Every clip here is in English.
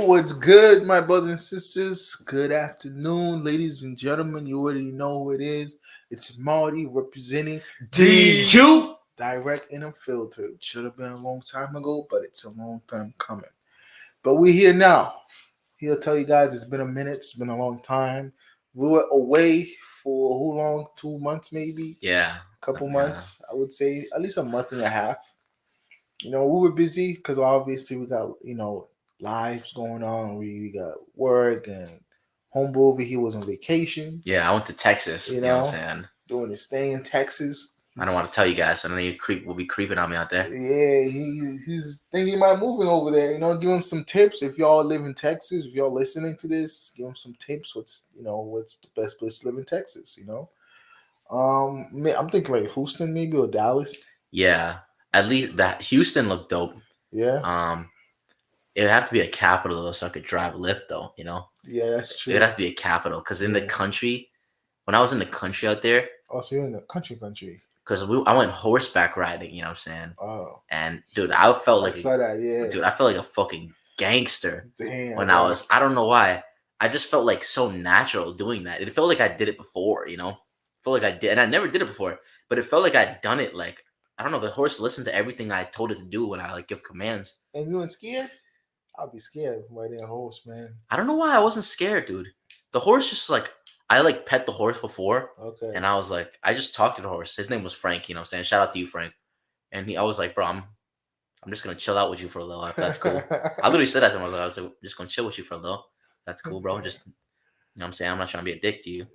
What's good, my brothers and sisters? Good afternoon, ladies and gentlemen. You already know who it is. It's Marty representing DU. Direct Unfiltered. Should have been a long time ago, but it's a long time coming. But we're here now. Here to tell you guys it's been a minute. It's been a long time. We were away for how long? 2 months, maybe? Yeah. A couple months, I would say. At least a month and a half. We were busy because obviously we got, lives going on. We got work and homeboy over here was on vacation, Yeah, I went to Texas. You know what I'm saying? doing his thing in Texas. I don't want to tell you guys. I know you will be creeping on me out there. Yeah, he's thinking about moving over there. Give him some tips. If y'all live in Texas, if y'all listening to this, give him some tips. What's the best place to live in Texas? I'm thinking like Houston maybe or Dallas. Yeah, at least that Houston looked dope. Yeah. It would have to be a capital though, so I could drive Lyft though. Yeah, that's true. It would have to be a capital because in the country, when I was in the country out there. Oh, so you're in the country. Because I went horseback riding, you know what I'm saying? Oh. And dude, I felt like dude, I felt like a fucking gangster. Damn. When I don't know why. I just felt like so natural doing that. It felt like I did it before, I felt like I did, and I never did it before, but it felt like I'd done it. Like, I don't know, the horse listened to everything I told it to do when I like give commands. And you weren't scared? I'll be scared riding a horse, man. I don't know why I wasn't scared, dude. The horse just like, I like pet the horse before. Okay. And I was like, I just talked to the horse. His name was Frank, you know what I'm saying? Shout out to you, Frank. And I was like, bro, I'm just gonna chill out with you for a little. If that's cool. I literally said that to him. I was like, just gonna chill with you for a little. That's cool, bro. Just, you know what I'm saying? I'm not trying to be a dick to you.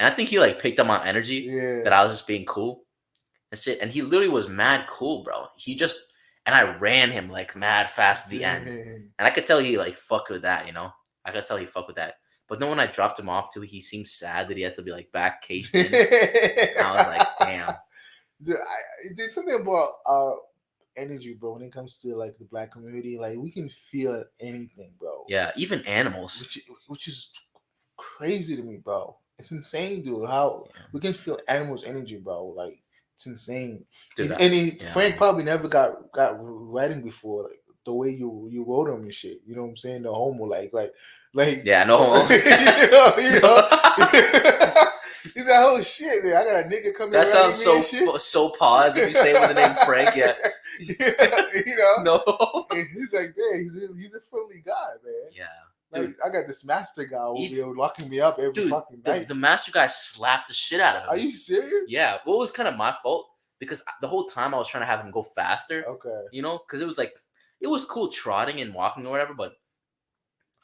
And I think he like picked up my energy that I was just being cool and shit. And he literally was mad cool, bro. And I ran him like mad fast at the end. And I could tell he like fucked with that, I could tell he fucked with that. But then when I dropped him off too, he seemed sad that he had to be like back caged in. I was like, damn. There's something about our energy, bro, when it comes to like the black community. Like we can feel anything, bro. Yeah, even animals. Which is crazy to me, bro. It's insane, dude. How we can feel animals' energy, bro. Like it's insane. Dude, Frank probably never got writing before, like the way you wrote him and shit. You know what I'm saying? The homo, like yeah, no homo. He's like, oh shit, man, I got a nigga coming. That sounds so pause if you say with the name Frank. Yeah, no. And he's like, yeah, he's a friendly guy, man. Yeah. Like, dude, I got this master guy over here locking me up every fucking night. The master guy slapped the shit out of him. Are you serious? Yeah. Well, it was kind of my fault because the whole time I was trying to have him go faster. Okay. Because it was like, it was cool trotting and walking or whatever, but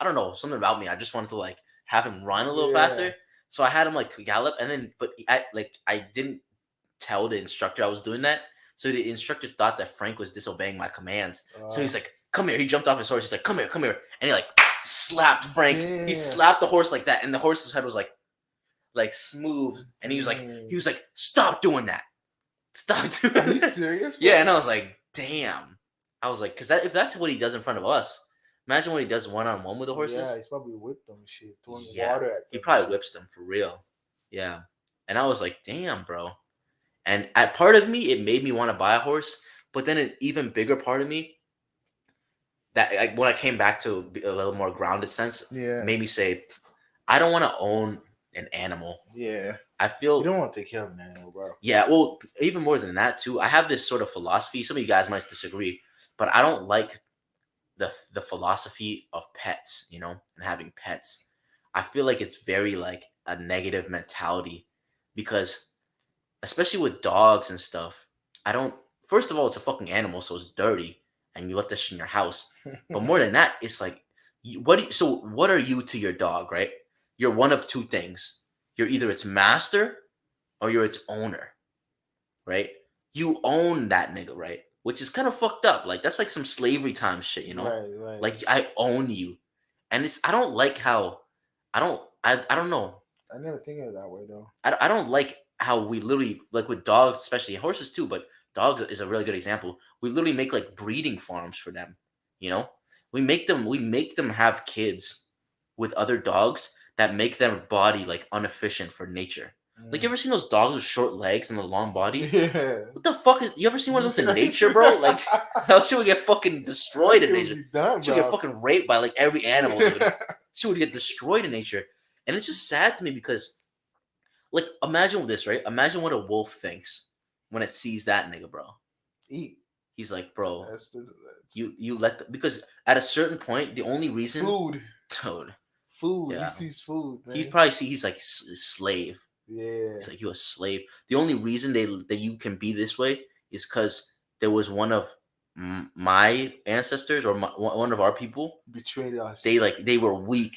I don't know, something about me. I just wanted to like have him run a little faster. So I had him like gallop, and then, but I didn't tell the instructor I was doing that. So the instructor thought that Frank was disobeying my commands. So he's like, come here. He jumped off his horse. He's like, come here. And he like slapped Frank. Damn. He slapped the horse like that. And the horse's head was like smooth. And he was like, stop doing that. Stop doing that. Are you serious? Yeah. And I was like, damn. I was like, because if that's what he does in front of us, imagine what he does one-on-one with the horses. Yeah, he's probably whipped them shit, throwing water at them. He probably whips them for real. Yeah. And I was like, damn, bro. And at part of me, it made me want to buy a horse. But then an even bigger part of me, that when I came back to a little more grounded sense, made me say, I don't want to own an animal. Yeah. I feel... You don't want to take care of an animal, bro. Yeah, well, even more than that, too. I have this sort of philosophy. Some of you guys might disagree. But I don't like the philosophy of pets, and having pets. I feel like it's very like a negative mentality because especially with dogs and stuff, first of all, it's a fucking animal, so it's dirty and you let this shit in your house. But more than that, it's like, what are you to your dog, right? You're one of two things. You're either its master or you're its owner, right? You own that nigga, right? Which is kind of fucked up. Like, that's like some slavery time shit, Right. Like, I own you. And I don't like how, I don't know. I never think of it that way, though. I don't like how we literally, like with dogs, especially horses too, but dogs is a really good example. We literally make like breeding farms for them, We make them have kids with other dogs that make their body like inefficient for nature. Like, you ever seen those dogs with short legs and a long body? Yeah. What the fuck is? You ever seen one of those in nature, bro? Like, how she would get fucking destroyed in It would nature. be done, She would get bro. fucking raped by like every animal, dude. She would get destroyed in nature, and it's just sad to me because, like, imagine this, right? Imagine what a wolf thinks when it sees that nigga, bro. Eat. He's like, bro, That's you let the, because at a certain point, the only reason, food. dude, Food. He yeah, sees food, man. he probably see he's like slave. Yeah. He's like, you a slave. The only reason that you can be this way is because there was one of my ancestors or one of our people. Betrayed us. They were weak,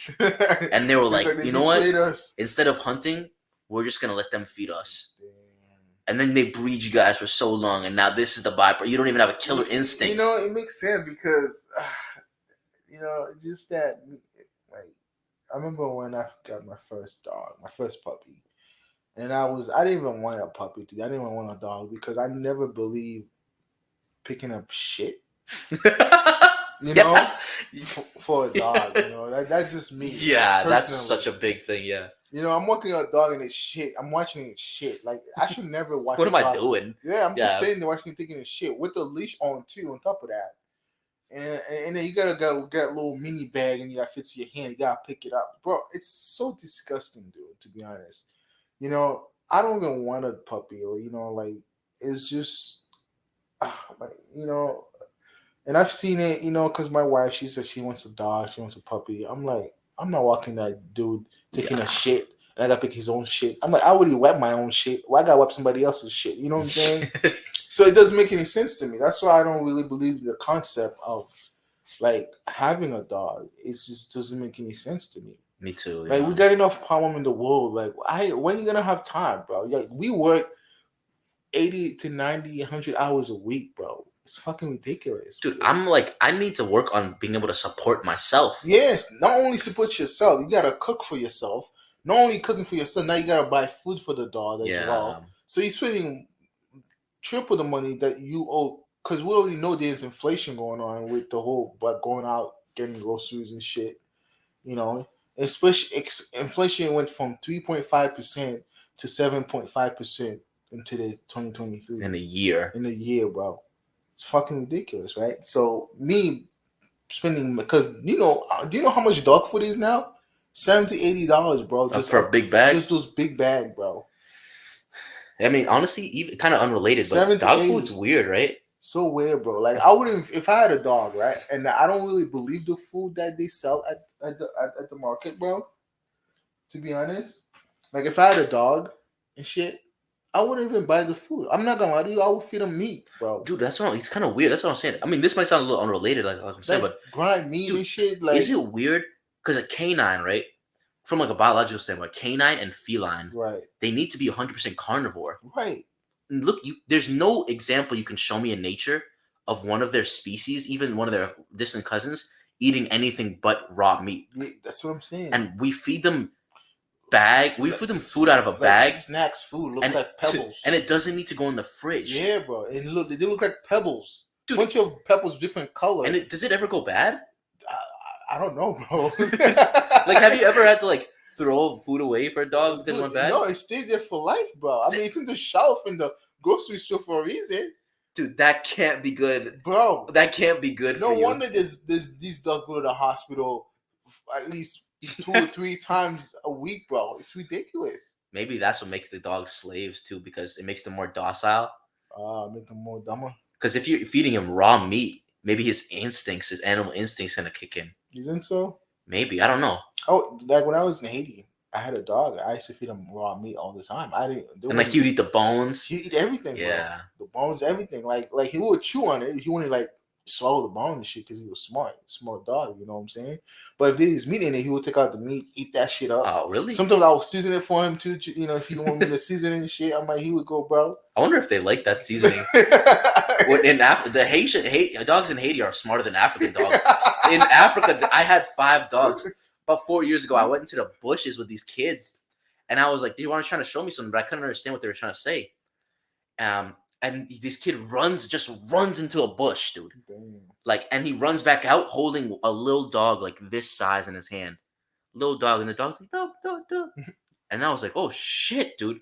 and they were like, they you know what? Us. Instead of hunting, we're just gonna let them feed us. Damn. And then they breed you guys for so long, and now this is the byproduct. You don't even have a killer instinct. You know, it makes sense because, you know, just that, like, I remember when I got my first dog, my first puppy, and I didn't even want a puppy, dude. I didn't even want a dog because I never believed picking up shit, you know, for a dog. You know, that's just me. Yeah, personally. That's such a big thing. Yeah. You know, I'm walking a dog and it's shit. I'm watching it shit. Like, I should never watch. What am I doing? Yeah, I'm just standing there watching, thinking of shit with the leash on too. On top of that, and then you gotta get a little mini bag and you gotta fit to your hand. You gotta pick it up, bro. It's so disgusting, dude. To be honest, you know, I don't even want a puppy, or you know, like it's just, like, you know, and I've seen it, you know, because my wife, she said she wants a dog, she wants a puppy. I'm like, I'm not walking that dude taking a shit, and I gotta pick his own shit. I'm like, I already wipe my own shit. Why I gotta wipe somebody else's shit? You know what I'm saying? So it doesn't make any sense to me. That's why I don't really believe the concept of like having a dog. It just doesn't make any sense to me. Me too. Like, we got enough problem in the world. Like, when you gonna have time, bro? Like, we work 80 to 90, 100 hours a week, bro. It's fucking ridiculous, dude. I'm like, I need to work on being able to support myself. Yes, not only support yourself, you gotta cook for yourself. Not only cooking for yourself, now you gotta buy food for the dog as well. So you're spending triple the money that you owe, because we already know there's inflation going on with the whole, but going out getting groceries and shit. You know, especially inflation went from 3.5% to 7.5% into the 2023 in a year. In a year, bro. It's fucking ridiculous, right? So me spending, because do you know how much dog food is now? $70-$80, bro. Just for a big bag. Just those big bag, bro. I mean, honestly, even kind of unrelated, but dog food's weird, right? So weird, bro. Like, I wouldn't, if I had a dog, right? And I don't really believe the food that they sell at the market, bro. To be honest, like, if I had a dog and shit, I wouldn't even buy the food. I'm not gonna lie to you. I would feed him meat, bro. Dude, that's what. It's kind of weird. That's what I'm saying. I mean, this might sound a little unrelated, like I'm saying, but grind meat, dude, and shit. Like, is it weird? Because a canine, right? From like a biological standpoint, canine and feline, right? They need to be 100% carnivore, right? And look, there's no example you can show me in nature of one of their species, even one of their distant cousins, eating anything but raw meat. That's what I'm saying. And we feed them we feed them food out of a bag. Snacks food look like pebbles. And it doesn't need to go in the fridge. Yeah, bro. And look, they look like pebbles. Dude, bunch of pebbles, different color. And does it ever go bad? I don't know, bro. Like, have you ever had to like throw food away for a dog because it went bad? No, it stayed there for life, bro. I mean, it's in the shelf in the grocery store for a reason. Dude, that can't be good, bro. That can't be good. No wonder these dogs go to the hospital at least 2 or 3 times a week, bro. It's ridiculous. Maybe that's what makes the dogs slaves too, because it makes them more docile. Make them more dumber. Because if you're feeding him raw meat, maybe his animal instincts, gonna kick in. You think so? Maybe, I don't know. Oh, like when I was in Haiti, I had a dog. I used to feed him raw meat all the time. I didn't. And like, he would eat the bones. He eat everything. Yeah, bro. The bones, everything. Like he would chew on it. He wouldn't like swallow the bone and shit because he was smart dog. You know what I'm saying? But if there's meat in it, he would take out the meat, eat that shit up. Oh, really? Sometimes I would season it for him too. You know, if he want me to season it and shit, I'm like, he would go, bro. I wonder if they like that seasoning. In the Haitian dogs in Haiti are smarter than African dogs. In Africa, I had 5 dogs. About 4 years ago, I went into the bushes with these kids, and I was like, they were trying to show me something, but I couldn't understand what they were trying to say. And this kid runs into a bush, dude. Damn. Like, and he runs back out holding a little dog like this size in his hand. Little dog, and the dog's like, duh, duh, duh. And I was like, oh shit, dude.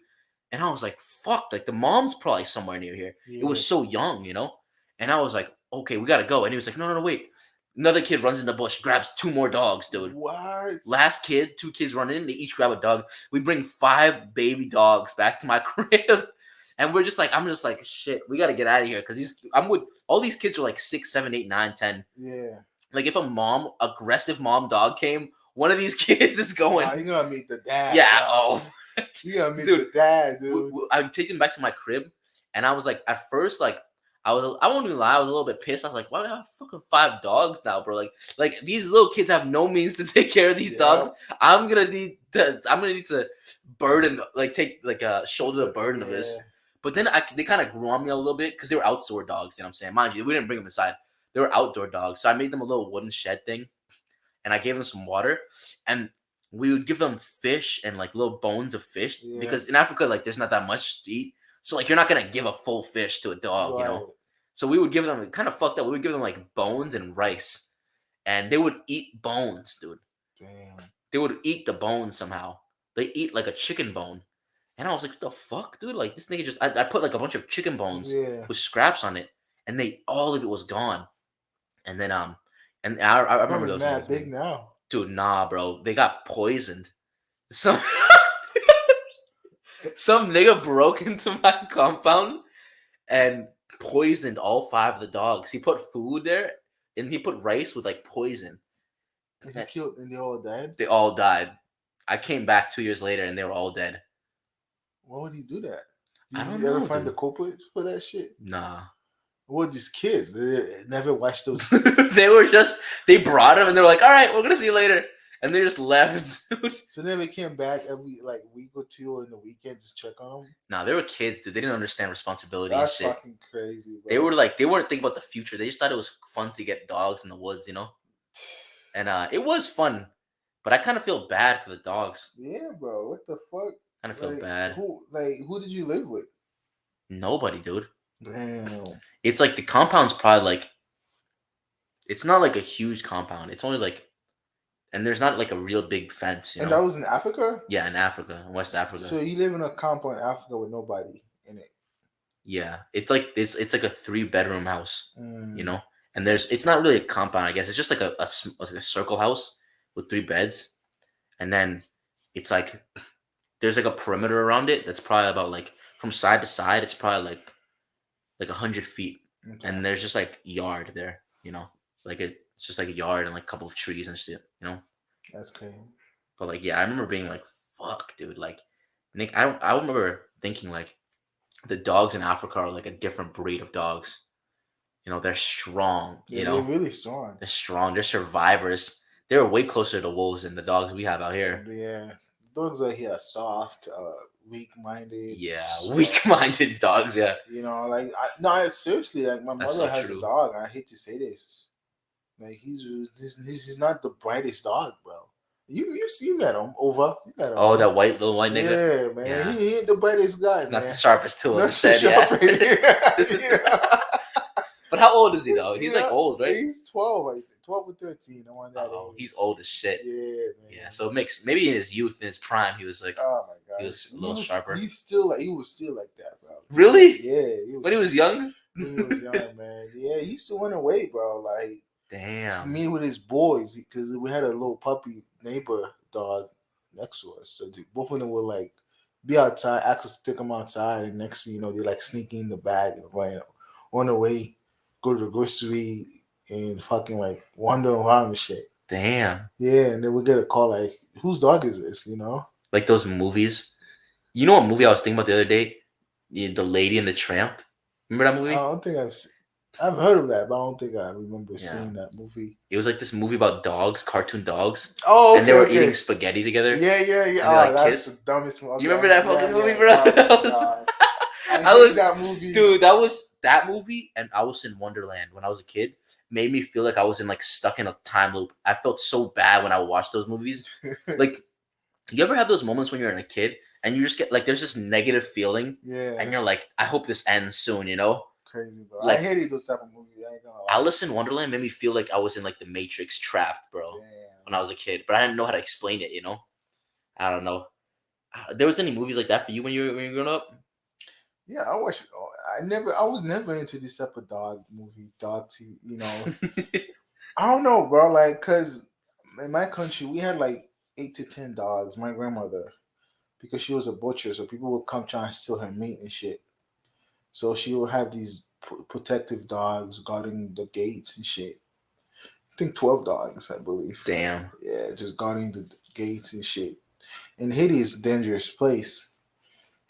And I was like, fuck, like the mom's probably somewhere near here. It was so young, you know? And I was like, okay, we gotta go. And he was like, no, wait. Another kid runs in the bush, grabs 2 more dogs, dude. What? Last kid, 2 kids run in, they each grab a dog. We bring 5 baby dogs back to my crib. And we're just like, I'm just like, shit, we gotta get out of here. Cause I'm with all these kids are like 6, 7, 8, 9, 10. Yeah. Like if a aggressive mom dog came, one of these kids is going. Nah, you're gonna meet the dad. Yeah, oh. You gotta meet the dad, dude. I would take them back to my crib, and I was like, at first, like, I won't even lie, I was a little bit pissed. I was like, why do I have fucking 5 dogs now, bro? Like these little kids have no means to take care of these dogs. I'm gonna need to burden, like, take, like, shoulder the burden of this. But then they kind of grew on me a little bit because they were outdoor dogs, you know what I'm saying? Mind you, we didn't bring them inside. They were outdoor dogs. So I made them a little wooden shed thing, and I gave them some water, and we would give them fish and like little bones of fish because in Africa, like, there's not that much to eat. So like, you're not gonna give a full fish to a dog, you know. So we would give them, kind of fucked up. We would give them like bones and rice, and they would eat bones, dude. Damn. They would eat the bones somehow. They eat like a chicken bone, and I was like, what the fuck, dude? Like, this nigga just I put like a bunch of chicken bones with scraps on it, and all of it was gone. And then and I remember those things. Big now. Dude, nah, bro. They got poisoned. Some nigga broke into my compound and poisoned all 5 of the dogs. He put food there, and he put rice with like poison. And he killed, and they all died? They all died. I came back 2 years later, and they were all dead. Why would he do that? I don't know. You ever find the culprit for that shit? Nah. What, these kids? They never watched those. They brought them, and they were like, all right, we're going to see you later. And they just left. So they never came back every like week or 2 in the weekend to check on them? Nah, they were kids, dude. They didn't understand responsibility and shit. That's fucking crazy, bro. They weren't thinking about the future. They just thought it was fun to get dogs in the woods, you know? And it was fun, but I kind of feel bad for the dogs. Yeah, bro. What the fuck? Kind of feel bad. Who did you live with? Nobody, dude. Damn. It's like the compound's probably like, it's not like a huge compound. It's only like, and there's not like a real big fence, you know? And that was in Africa? Yeah, in Africa, in West Africa. So you live in a compound in Africa with nobody in it? Yeah, it's like this. It's like a 3-bedroom house, you know. And it's not really a compound, I guess. It's just like a circle house with 3 beds, and then it's like there's like a perimeter around it that's probably about like from side to side. It's probably like 100 feet, and there's just like yard there, you know, like it's just like a yard and like a couple of trees and shit, you know. That's crazy. But like, yeah, I remember being like, fuck, dude. Like, Nick, I remember thinking like, the dogs in Africa are like a different breed of dogs. You know, they're strong. Yeah, you know, they're really strong. They're strong. They're survivors. They're way closer to wolves than the dogs we have out here. Yeah, dogs out here are soft, weak-minded. Yeah, weak-minded dogs. Yeah. You know, like seriously, like my mother has a dog. I hate to say this, like he's not the brightest dog, bro. You met him over. You met him. Oh, that little white nigga. Yeah, man. Yeah. He ain't the brightest guy. Not the sharpest tool in the shed. Yeah. But how old is he though? He's like old, right? He's 12, I think. 12 or 13. I want that. Oh, he's old as shit. Yeah, man. Yeah, so it makes maybe in his youth, in his prime, he was like, oh my god, he was a little sharper. He was still like that, bro. Really? Yeah. When he was young. He was young, man. Yeah, he used to run away, bro. Like, damn. Me with his boys, because we had a little puppy neighbor dog next to us. So both of them would like be outside, ask us to take them outside, and next thing you know, they like sneaking in the bag and run away, go to the grocery, and fucking like wander around and shit. Damn. Yeah, and then we get a call like, whose dog is this? You know, like those movies. You know what movie I was thinking about the other day? The Lady and the Tramp. Remember that movie? I don't think I've heard of that, but I don't think I remember seeing that movie. It was like this movie about dogs, cartoon dogs. Oh, okay, and they were eating spaghetti together. Yeah. Oh, that's the dumbest movie. Okay, you remember that fucking movie, bro? I was that movie, dude. That movie and Alice in Wonderland when I was a kid made me feel like I was stuck in a time loop. I felt so bad when I watched those movies. Like, you ever have those moments when you're a kid and you just get like there's this negative feeling, and you're like, I hope this ends soon, you know? Crazy, bro. Like, I hated those type of movies. I ain't gonna lie. Alice in Wonderland made me feel like I was in like the Matrix trapped, bro. Damn. When I was a kid, but I didn't know how to explain it, you know? I don't know. There was any movies like that for you when you were growing up? Yeah, I watched. I was never into this type of dog movie, dog TV. I don't know, bro. Like, cause in my country we had like 8 to 10 dogs. My grandmother, because she was a butcher, so people would come try and steal her meat and shit. So she would have these protective dogs guarding the gates and shit. I think 12 dogs, I believe. Damn. Yeah, just guarding the gates and shit. And Haiti is a dangerous place.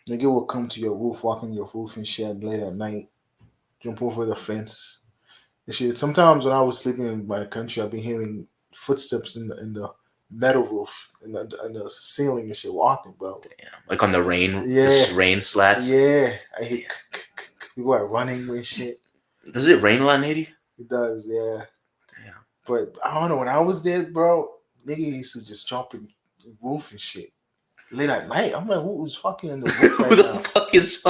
Nigga will come to your roof, walk on your roof and shit late at night, jump over the fence and shit. Sometimes when I was sleeping in my country, I've been hearing footsteps in the metal roof in the ceiling and shit, walking, bro. Damn. Like on the rain, Yeah, the rain slats. yeah. I hear people are running and shit. Does it rain a lot in Haiti? It does, yeah. Damn. But I don't know. When I was there, bro, nigga used to just jump in the roof and shit late at night. I'm like, who's fucking on the roof Who right the now? fuck is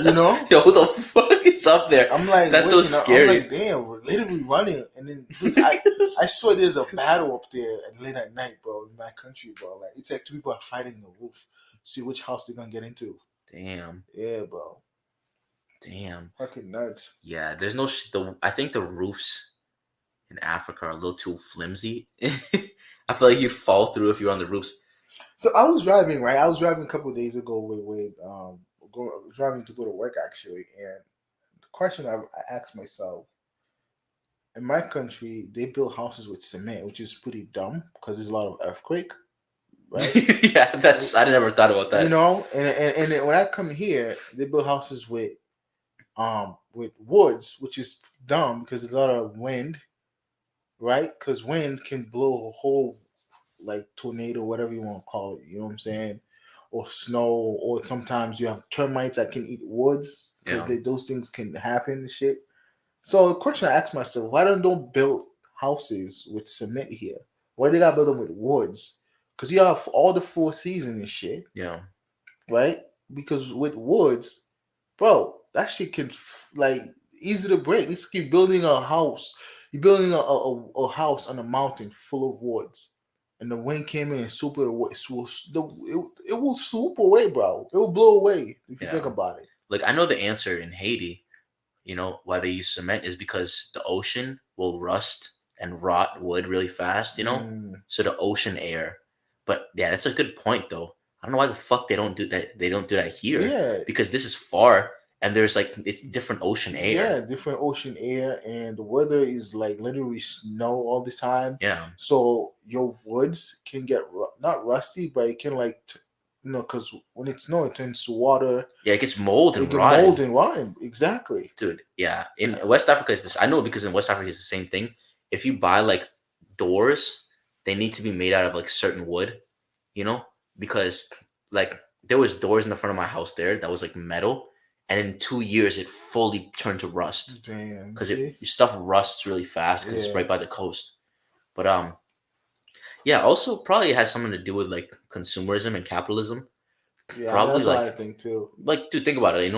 You know? Yo, who the fuck is up there? I'm like, That's so waking up. I'm scary. like, damn, we're literally running. And then, dude, I swear there's a battle up there at late at night, bro, in my country, bro. Like, it's like two people are fighting the roof. See which house they're gonna get into. Damn. Yeah, bro. Damn. Fucking nuts. Yeah, there's no. I think the roofs in Africa are a little too flimsy. I feel like you'd fall through if you were on the roofs. So I was driving, right? I was driving a couple of days ago driving to go to work actually, and the question I asked myself: in my country, they build houses with cement, which is pretty dumb because there's a lot of earthquake, right? Yeah, I never thought about You that. know, and then when I come here, they build houses with woods, which is dumb because there's a lot of wind, right? Because wind can blow a whole like tornado, whatever you want to call it. You know what I'm saying? Or snow, or sometimes you have termites that can eat woods because Yeah. those things can happen and shit. So the question I ask myself: why don't build houses with cement here? Why they gotta build them with woods? Because you have all the four seasons and shit, Yeah. right? Because with woods, bro, that shit can like easy to break. It's keep building a house. You're building a house on a mountain full of woods, and the wind came in and swooped it away. It will swoop away, bro. It will blow away if you think Yeah. about it. Like I know the answer in Haiti. Why they use cement is because the ocean will rust and rot wood really fast. Mm, So the ocean air. But yeah, that's a good point though. I don't know why the fuck they don't do that. They don't do that here yeah, because this is far and there's like it's different ocean yeah, air. different ocean air, and the weather is like literally snow all the time. Yeah. So your woods can get not rusty, but it can like because when it's snow, it turns to water. Yeah, it gets mold It and get mold rotted. and rotten. Exactly. Dude, yeah. In West Africa is this I know because in West Africa it's the same thing. If you buy like doors, they need to be made out of like certain wood, you know? Because like there was doors in the front of my house there that was like metal and in 2 years it fully turned to rust. Damn. Because See. your stuff rusts really fast because it's Yeah. right by the coast. But yeah, also probably has something to do with like consumerism and capitalism. Yeah, Probably that's what I think too. like dude, think about it,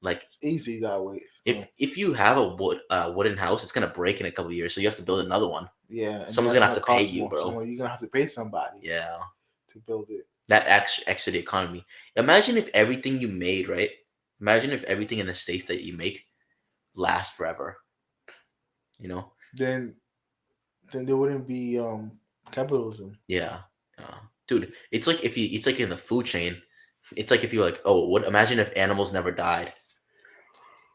like It's easy that way. if you have a wooden house, it's gonna break in a couple of years, so you have to build another one. Yeah, and then Someone's that's gonna have gonna to pay cost you, more. bro. So you're gonna have to pay somebody Yeah, to build it. that extra the economy. Imagine if everything you made, right? Imagine if everything in the states that you make lasts forever. You know? Then there wouldn't be capitalism. Yeah, dude. It's like in the food chain. It's like if you like, oh, what? Imagine if animals never died.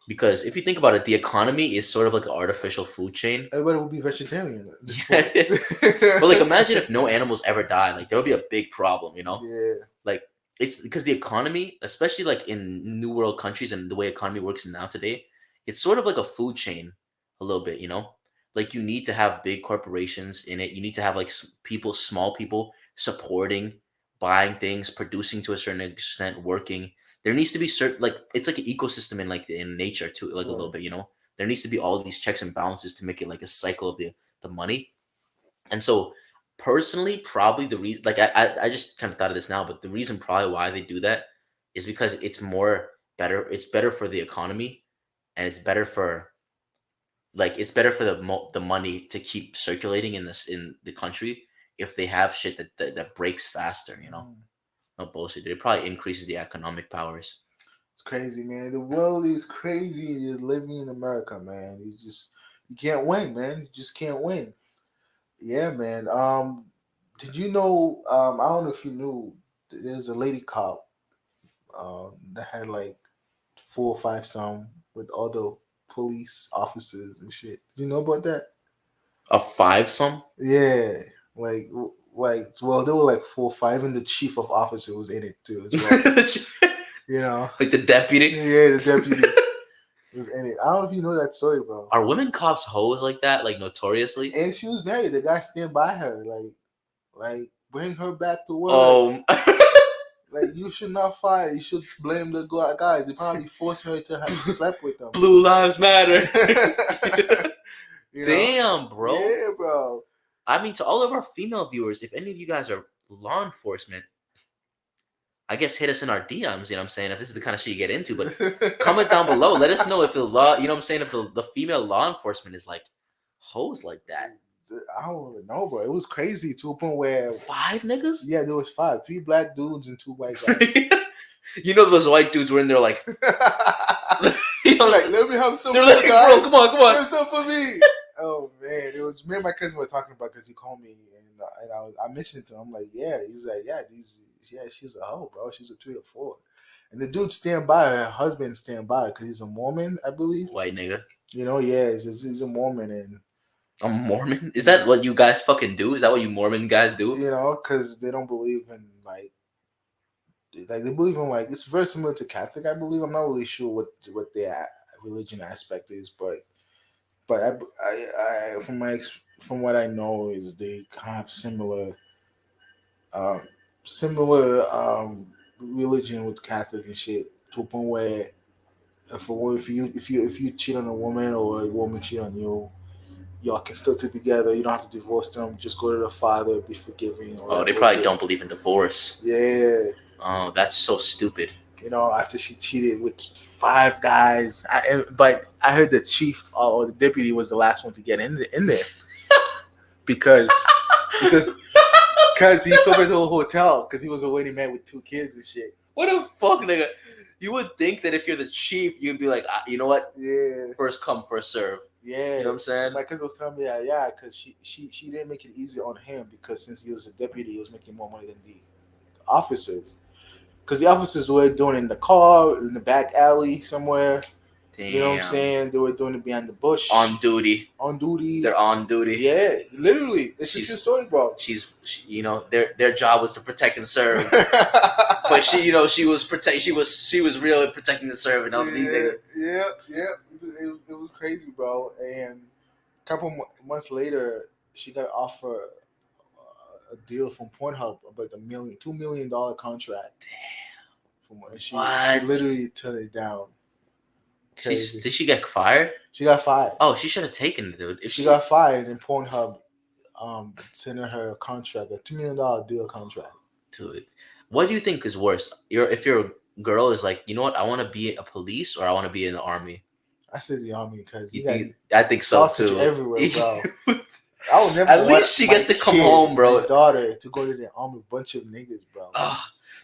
Because if you think about it, the economy is sort of like an artificial food chain. Everybody would be vegetarian at this Yeah. point. But like imagine if no animals ever die, like there would be a big problem. Yeah. Like it's because the economy, especially like in new world countries and the way economy works now today, it's sort of like a food chain a little bit. Like you need to have big corporations in it. You need to have like people, small people supporting, buying things, producing to a certain extent, working. There needs to be certain like it's like an ecosystem in nature too, like a little Right. bit. There needs to be all these checks and balances to make it like a cycle of the money. And so personally, probably the reason, like I just kind of thought of this now, but the reason probably why they do that is because it's more better. It's better for the economy, and it's better for the money to keep circulating in the country if they have shit that breaks faster. Mm. No bullshit. It probably increases the economic powers. It's crazy, man. The world is crazy. You're living in America, man. You can't win, man. You just can't win. Yeah, man. Did you know? I don't know if you knew. There's a lady cop that had like 4 or 5 some with other police officers and shit. Did you know about that? A five some? Yeah, like well, there were like 4 or 5, and the chief of officer was in it too as well. You know, Like the deputy. yeah, the deputy was in it. I don't know if you know that story, bro. Are women cops hoes like that? Like notoriously? And she was married. The guy stand by her, like bring her back to work. Oh. Like you should not fire. You should blame the guys. They probably forced her to have slept with them. Blue lives matter. You know? Damn, bro. Yeah, bro. I mean, to all of our female viewers, if any of you guys are law enforcement, I guess hit us in our DMs, you know what I'm saying, if this is the kind of shit you get into. But comment down below. Let us know if the law, you know what I'm saying, if the female law enforcement is like hoes like that. I don't even know, bro. It was crazy to a point where 5 niggas? Yeah, there was 5. 3 black dudes and 2 white guys. You know those white dudes were in there like, you know, like, let me have some. They're like, guys. bro, come on. Have some for me. Oh man, it was me and my cousin were talking about because he called me and I mentioned it to him. I'm like, yeah. He's like, yeah, she's a hoe, bro. She's a 3 or 4. And the dude stand by her husband stand by because he's a Mormon, I believe. White nigga. You know, yeah, he's a Mormon and. A Mormon? Is that what you guys fucking do? Is that what you Mormon guys do? You know, because they don't believe in like they believe in like it's very similar to Catholic. I believe. I'm not really sure what their religion aspect is, but I from what I know is they have um, similar religion with Catholic and shit to a point where if you cheat on a woman or a woman cheat on you, y'all can still stay together. You don't have to divorce them. Just go to the father, be forgiving. Oh, they probably don't believe in divorce. Yeah. Oh, that's so stupid. You know, after she cheated with 5 guys, but I heard the chief or the deputy was the last one to get in there because he took her to a hotel because he was already married with 2 kids and shit. What the fuck, nigga? You would think that if you're the chief, you'd be like, you know what? Yeah. First come, first serve. Yeah. You know what I'm saying? My cousin was telling me that, yeah, because she didn't make it easy on him because since he was a deputy, he was making more money than the officers. Because the officers were doing it in the car, in the back alley somewhere. Damn. You know what I'm saying? They were doing it behind the bush. On duty. They're on duty. Yeah, literally. It's a true story, bro. You know, their job was to protect and serve. But she was really protecting and serving. Yeah. It was crazy, bro. And a couple months later, she got offered a deal from Pornhub about $2 million contract. Damn. And she literally turned it down. Did she get fired? She got fired. Oh, she should have taken it, dude. If she got fired, and Pornhub sent her a contract, a $2 million deal contract. Dude, what do you think is worse? If your girl is like, you know what, I want to be a police or I want to be in the army. I said the army because I think so too. Everywhere, bro. I would never. At least she gets to come home, bro. My daughter to go to the army, bunch of niggas, bro.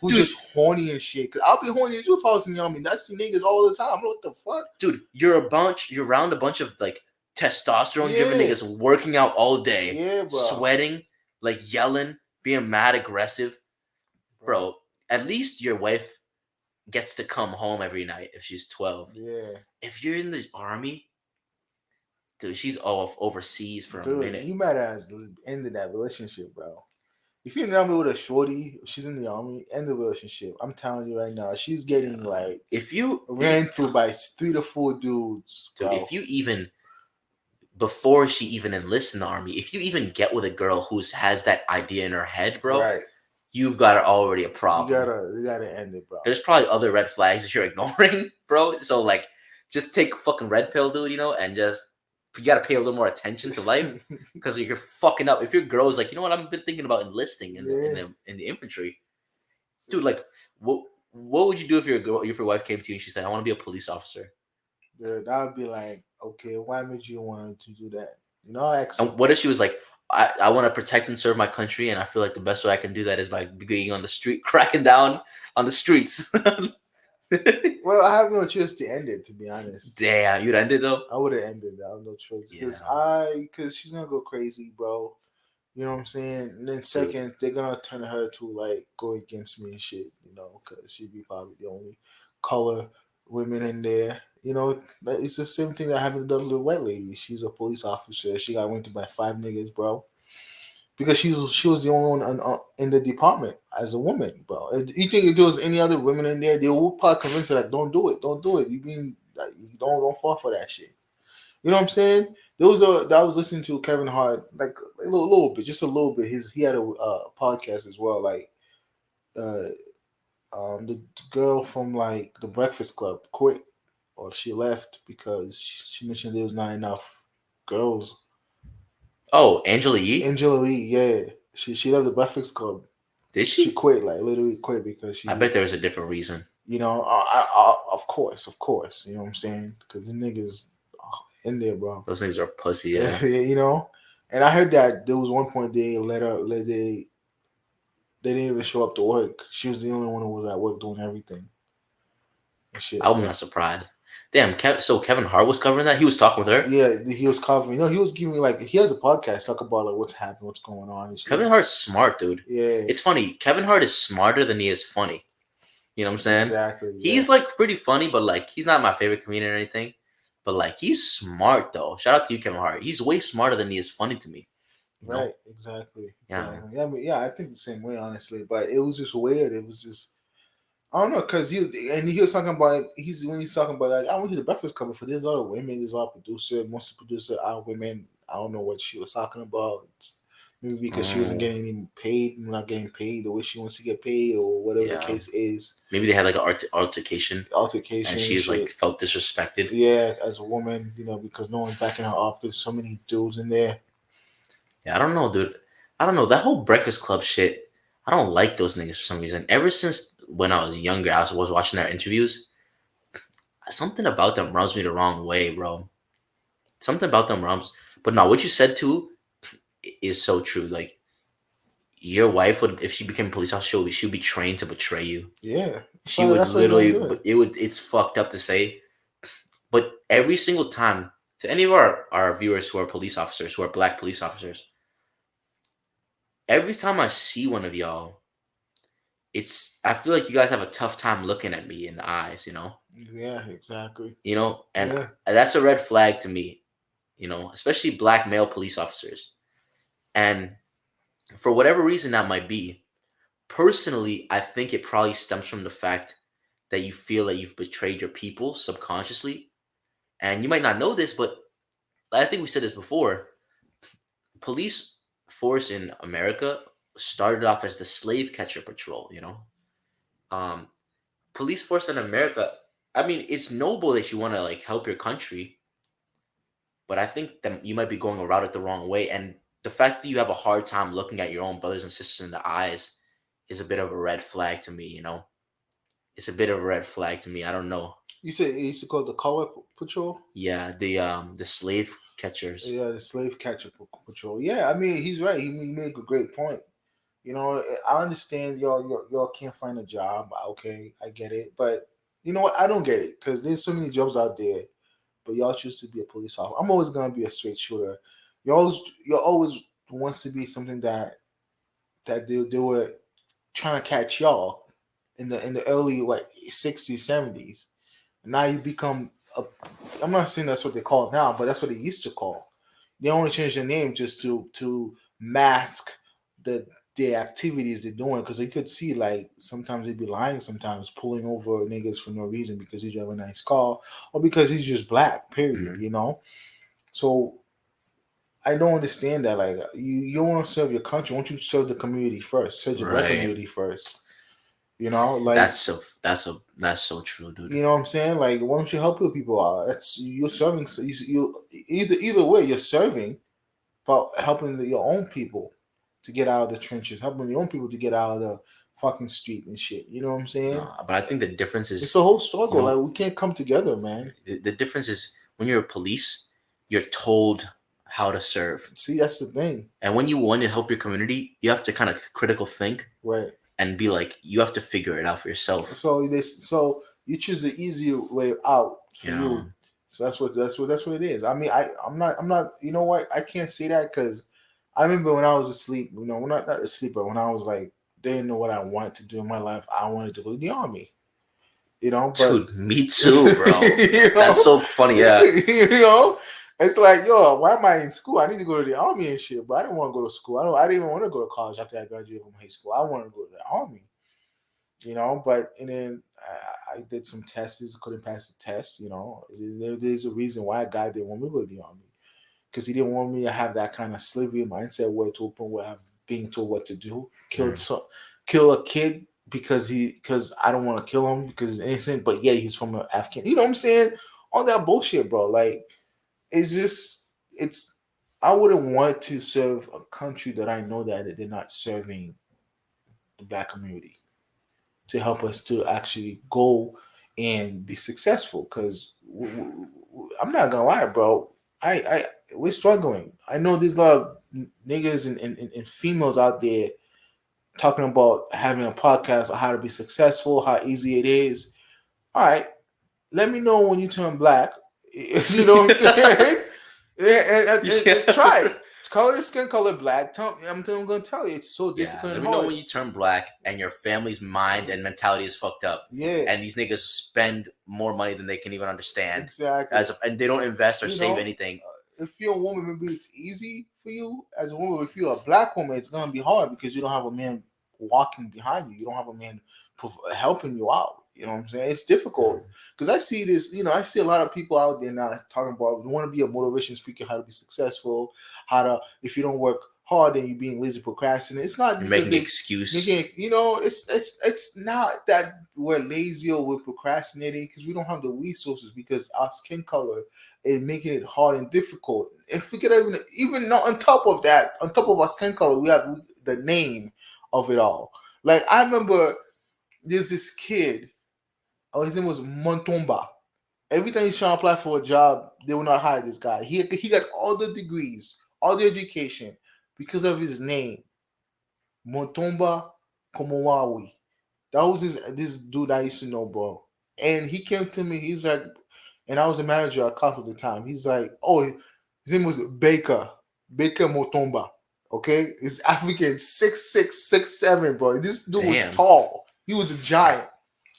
Who's just horny and shit. Cause I'll be horny as you if I was in the army. I see niggas all the time. What the fuck, dude? You're around a bunch of like testosterone-driven niggas working out all day, sweating, like yelling, being mad aggressive, bro. At least your wife gets to come home every night if she's 12. Yeah. If you're in the army, dude, she's off overseas for a minute. You might have ended that relationship, bro. If you're in the army with a shorty, she's in the army, end the relationship. I'm telling you right now, she's getting like ran through by 3 to 4 dudes. Dude, bro. if you even before she even enlists in the army, if you even get with a girl who has that idea in her head, bro, you've got already a problem. You gotta end it, bro. There's probably other red flags that you're ignoring, bro. So like, just take a fucking red pill, dude. You know, and just. You gotta pay a little more attention to life because you're fucking up. If your girl's like, you know what, I've been thinking about enlisting in the infantry, dude. Like, what would you do if your wife came to you and she said, "I want to be a police officer"? Dude, I would be like, okay, why would you want to do that? You know, and what if she was like, I want to protect and serve my country, and I feel like the best way I can do that is by being on the street, cracking down on the streets. Well, I have no choice to end it, to be honest. Damn, you'd end it though. I would have ended it. I have no choice because she's gonna go crazy, bro. You know what I'm saying? And then second, they're gonna turn her to like go against me and shit. You know, because she'd be probably the only color women in there. You know, but it's the same thing that happened to the little white lady. She's a police officer. She got went to by 5 niggas, bro. Because she was the only one in the department as a woman, bro. You think if there was any other women in there, they would probably convince her like, don't do it. You mean like, you don't fall for that shit. You know what I'm saying? There was I was listening to Kevin Hart like a little bit, just a little bit. He had a podcast as well, like uh, the girl from like the Breakfast Club quit or she left because she mentioned there was not enough girls. Oh, Angela Yee. Angela Lee, yeah, she left the Breakfast Club. Did she? She quit, like literally quit because she. I bet there was a different reason. You know, of course. You know what I'm saying? Because the niggas in there, bro. Those niggas are pussy, yeah. You know, and I heard that there was one point they they didn't even show up to work. She was the only one who was at work doing everything. Shit, I'm not surprised. Damn, so Kevin Hart was covering that? He was talking with her? Yeah, he was covering. You know, he was giving like he has a podcast talk about like what's happening, what's going on. And shit. Kevin Hart's smart, dude. Yeah, it's funny. Kevin Hart is smarter than he is funny. You know what I'm saying? Exactly. Yeah. He's like pretty funny, but like he's not my favorite comedian or anything. But like he's smart though. Shout out to you, Kevin Hart. He's way smarter than he is funny to me. Right. Exactly. Yeah. I mean, yeah, I think the same way, honestly. But it was just weird. It was just. I don't know, cause he was talking about like, when he's talking about like I went to the Breakfast Club for there's other women, there's a lot of producer, most of the producer are women. I don't know what she was talking about. Maybe because she wasn't getting any paid, not getting paid the way she wants to get paid, or whatever the case is. Maybe they had like an altercation, and she's like felt disrespected. Yeah, as a woman, you know, because no one's backing her up. There's so many dudes in there. Yeah, I don't know, dude. I don't know that whole Breakfast Club shit. I don't like those niggas for some reason. Ever since when I was younger, I was watching their interviews. Something about them rubs me the wrong way, bro. Something about them rubs. But no, what you said too is so true. Like your wife would, if she became a police officer, she would be trained to betray you. Yeah, she would literally. It's fucked up to say, but every single time to any of our viewers who are police officers, who are black police officers, every time I see one of y'all, I feel like you guys have a tough time looking at me in the eyes, you know? Yeah, exactly. You know, and that's a red flag to me, you know, especially black male police officers. And for whatever reason that might be, personally, I think it probably stems from the fact that you feel that you've betrayed your people subconsciously. And you might not know this, but I think we said this before. Police force in America started off as the slave catcher patrol, you know? Police force in America, I mean, it's noble that you want to like help your country, but I think that you might be going about it the wrong way. And the fact that you have a hard time looking at your own brothers and sisters in the eyes is a bit of a red flag to me, you know? It's a bit of a red flag to me. I don't know. You said it used to call the color patrol? Yeah, the slave catchers. Yeah, the slave catcher patrol. Yeah, I mean, he's right. He made a great point. You know, I understand y'all can't find a job. Okay, I get it, but you know what? I don't get it because there's so many jobs out there, but y'all choose to be a police officer. I'm always gonna be a straight shooter. Y'all always wants to be something that they were trying to catch y'all in the early like 60s 70s. Now you become a. I'm not saying that's what they call it now, but that's what they used to call. They only changed the name just to mask the activities they're doing because you could see like sometimes they'd be lying, sometimes pulling over niggas for no reason because he drive a nice car or because he's just black. Period. You know, so I don't understand that. Like you want to serve your country, won't you serve the community first? Serve your black community first. You know, like that's so true, dude. You know what I'm saying? Like, why don't you help your people out? You're serving. You either way, you're serving, but helping your own people to get out of the trenches, helping your own people to get out of the fucking street and shit. You know what I'm saying? But I think the difference is it's a whole struggle. Like we can't come together, man. The difference is when you're a police, you're told how to serve. See, that's the thing. And when you want to help your community, you have to kind of critical think, right, and be like, you have to figure it out for yourself. So you choose the easier way out for you. So that's what it is. I mean, I'm not. You know what? I can't say that because I remember when I was asleep. You know, when I not asleep, but when I was like didn't know what I wanted to do in my life. I wanted to go to the army. You know, but Dude, me too, bro. you know, That's so funny. Yeah, you know, it's like, yo, why am I in school? I need to go to the army and shit, but I didn't want to go to school. I didn't even want to go to college after I graduated from high school. I wanted to go to the army, you know. But and then I did some tests, couldn't pass the test. You know, there's a reason why a guy didn't want me to go to the army because he didn't want me to have that kind of slavery mindset where to open where I'm being told what to do, kill a kid because I don't want to kill him because he's innocent, but yeah, he's from an African. You know what I'm saying? All that bullshit, bro. Like it's just it's. I wouldn't want to serve a country that I know that they're not serving the black community to help us to actually go and be successful. Because I'm not gonna lie, bro. I we're struggling. I know there's a lot of niggas and females out there talking about having a podcast on how to be successful, how easy it is. All right, let me know when you turn black. You know what I'm saying? And try it. Color your skin color black. I'm going to tell you, it's so difficult. Let and me hard. know when you turn black and your family's mind and mentality is fucked up. Yeah. And these niggas spend more money than they can even understand. Exactly. And they don't invest or save anything. If you're a woman, maybe it's easy for you as a woman. If you're a black woman, it's gonna be hard because you don't have a man walking behind you. You don't have a man helping you out. You know what I'm saying? It's difficult because I see this. You know, I see a lot of people out there now talking about they want to be a motivation speaker, how to be successful, how to if you don't work hard, then you're being lazy, procrastinating. It's not you're making excuses. You know, it's not that we're lazy or we're procrastinating because we don't have the resources because our skin color is making it hard and difficult. If we could even not on top of that, on top of our skin color, we have the name of it all. Like I remember there's this kid. Oh, his name was Montomba. Every time he's trying to apply for a job, they will not hire this guy. He got all the degrees, all the education because of his name, Montomba Komowawi. That was this dude I used to know, bro. And he came to me. He's like, and I was a manager at Cox at the time. He's like, oh, his name was Baker Motomba. Okay, he's African, 6'6", 6'7", bro. This dude was tall. He was a giant.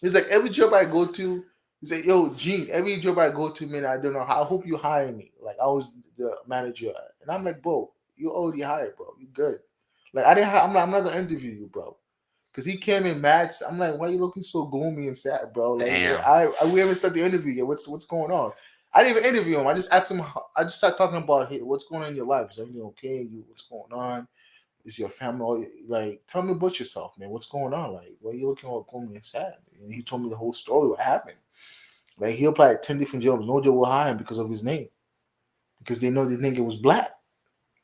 He's like, every job I go to, he's like, yo, Gene, every job I go to, man, I don't know. I hope you hire me. Like, I was the manager. And I'm like, bro, you already hired, bro. You good. Like, I'm not going to interview you, bro. Because he came in mad. I'm like, why are you looking so gloomy and sad, bro? Like, we haven't started the interview yet. What's going on? I didn't even interview him. I just asked him. I just started talking about, hey, what's going on in your life? Is everything okay? What's going on? Is your family like? Tell me about yourself, man. What's going on? Like, why are you looking all gloomy and sad? And he told me the whole story. What happened? Like, he applied 10 different jobs. No job will hire him because of his name, because they know the nigga was black.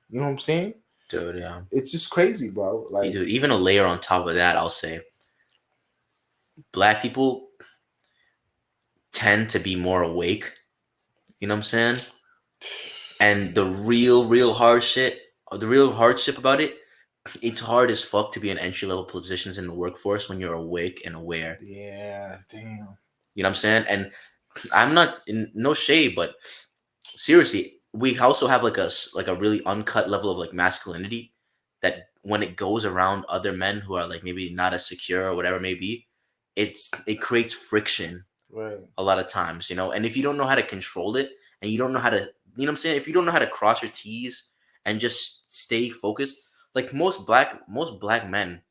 You know what I'm saying? Dude, yeah. It's just crazy, bro. Like, dude, even a layer on top of that, I'll say, black people tend to be more awake. You know what I'm saying? And the real hardship about it, it's hard as fuck to be in entry level positions in the workforce when you're awake and aware. Yeah, damn. You know what I'm saying? And I'm not in no shade, but seriously, we also have like a really uncut level of like masculinity that when it goes around other men who are like maybe not as secure or whatever it may be, it creates friction. Right. A lot of times, you know, and if you don't know how to control it and you don't know how to, you know what I'm saying? If you don't know how to cross your T's and just stay focused, like most black men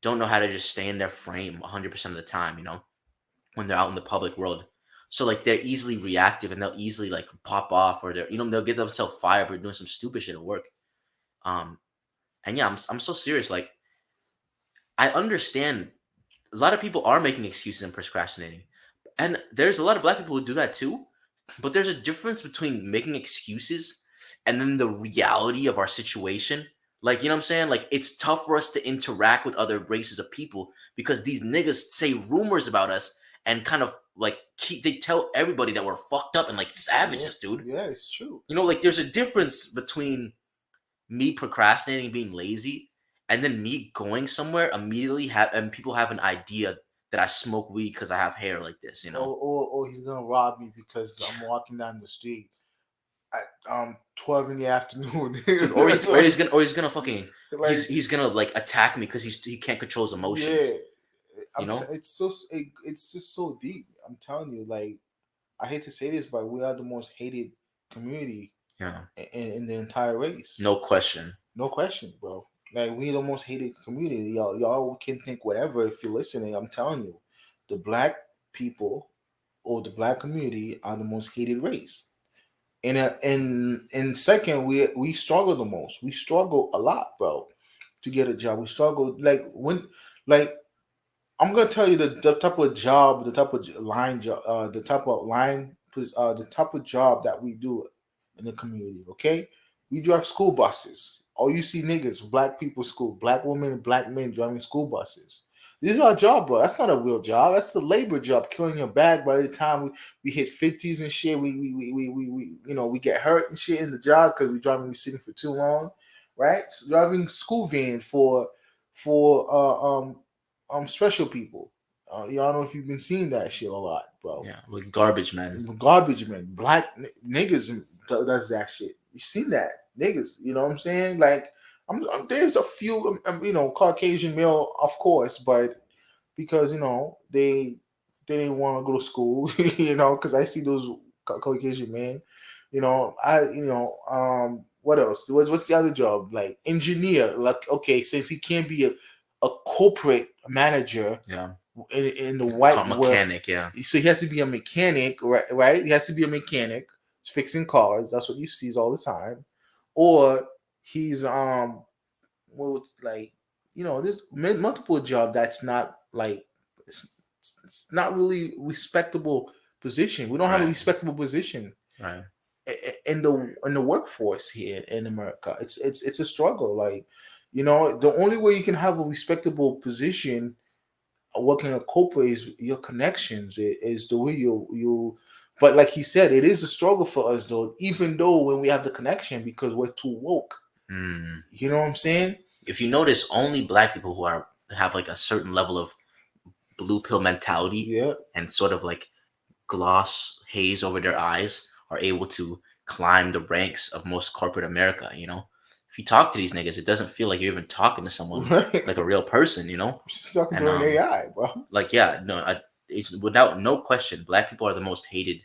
don't know how to just stay in their frame 100% of the time, you know, when they're out in the public world. So like they're easily reactive and they'll easily like pop off or they'll get themselves fired for doing some stupid shit at work. And yeah, I'm so serious. Like I understand a lot of people are making excuses and procrastinating. And there's a lot of black people who do that too. But there's a difference between making excuses and then the reality of our situation. Like, you know what I'm saying? Like, it's tough for us to interact with other races of people because these niggas say rumors about us and kind of like they tell everybody that we're fucked up and like savages, dude. Yeah, it's true. Like there's a difference between me procrastinating, being lazy, and then me going somewhere immediately and people have an idea that I smoke weed because I have hair like this. Or he's gonna rob me because I'm walking down the street at 12 in the afternoon. Dude, or he's gonna fucking like he's gonna like attack me because he can't control his emotions. yeah, You know? it's just so deep. I'm telling you, like I hate to say this, but we are the most hated community Yeah. in the entire race. No question. No question, bro. Like we the most hated community. Y'all can think whatever if you're listening. I'm telling you, the black people or the black community are the most hated race. And second, we struggle the most. We struggle a lot, bro, to get a job. We struggle like I'm gonna tell you the type of job, the type of line job, the type of job that we do in the community. Okay, we drive school buses. All you see niggas, black people, school, black women, and black men driving school buses. This is our job, bro. That's not a real job. That's the labor job, killing your bag. By the time we hit 50s and shit, we get hurt and shit in the job because we sitting for too long, right? So driving school van for special people. Y'all know if you've been seeing that shit a lot, bro. Yeah, like garbage men. Garbage men, black niggas does that shit. You seen that niggas? You know what I'm saying? Like, there's a few, Caucasian male, of course, but because they didn't want to go to school, because I see those Caucasian men. What else? What's the other job? Like engineer. Like, okay, since he can't be a corporate manager, Yeah. in the white mechanic, yeah. So he has to be a mechanic, right? He has to be a mechanic fixing cars. That's what you see all the time. Or he's there's multiple job that's not like it's not really respectable position. We don't have a respectable position right in the workforce here in America. It's a struggle. Like, the only way you can have a respectable position working a corporate is your connections. Is the way you. But like he said, it is a struggle for us though. Even though when we have the connection, because we're too woke. You know what I'm saying? If you notice, only black people who have like a certain level of blue pill mentality, yeah, and sort of like gloss haze over their eyes are able to climb the ranks of most corporate America. If you talk to these niggas, it doesn't feel like you're even talking to someone like a real person. She's talking to an AI, bro. Like, yeah, no, it's without no question, black people are the most hated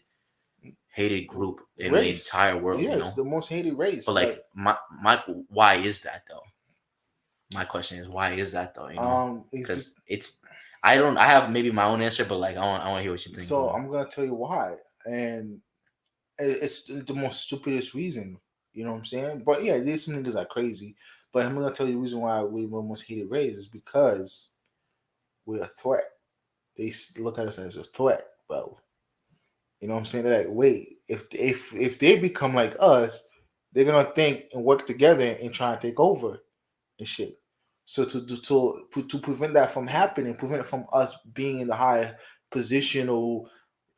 group in the entire world. Yeah, it's the most hated race. But like, my why is that though? My question is, why is that though? Because I have maybe my own answer, but like I want to hear what you think. So I'm gonna tell you why, and it's the most stupidest reason. You know what I'm saying? But yeah, these some niggas are crazy. But I'm gonna tell you the reason why we're the most hated race is because we're a threat. They look at us as a threat, bro. You know what I'm saying? They're like, wait, if they become like us, they're gonna think and work together and try and take over and shit. So to prevent that from happening, prevent it from us being in the higher position or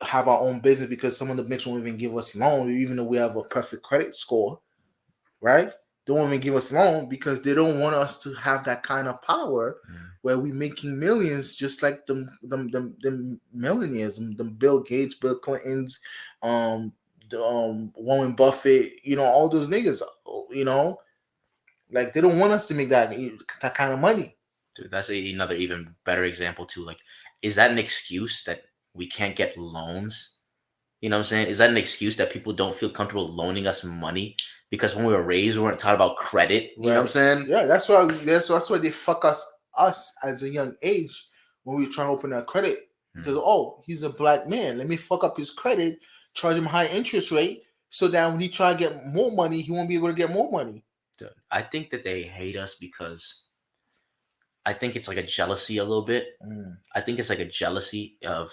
have our own business, because some of the banks won't even give us loan, even though we have a perfect credit score, right? They won't even give us loan because they don't want us to have that kind of power where we making millions, just like them millionaires, them Bill Gates, Bill Clintons, Warren Buffett, all those niggas, like they don't want us to make that kind of money. Dude, that's another even better example too. Like, is that an excuse that we can't get loans? You know what I'm saying? Is that an excuse that people don't feel comfortable loaning us money? Because when we were raised, we weren't taught about credit. You know what I'm saying? Yeah, that's why they fuck us as a young age when we try to open our credit. Because he's a black man, let me fuck up his credit, charge him high interest rate, so that when he try to get more money, he won't be able to get more money. Dude, I think that they hate us because I think it's like a jealousy a little bit. I think it's like a jealousy of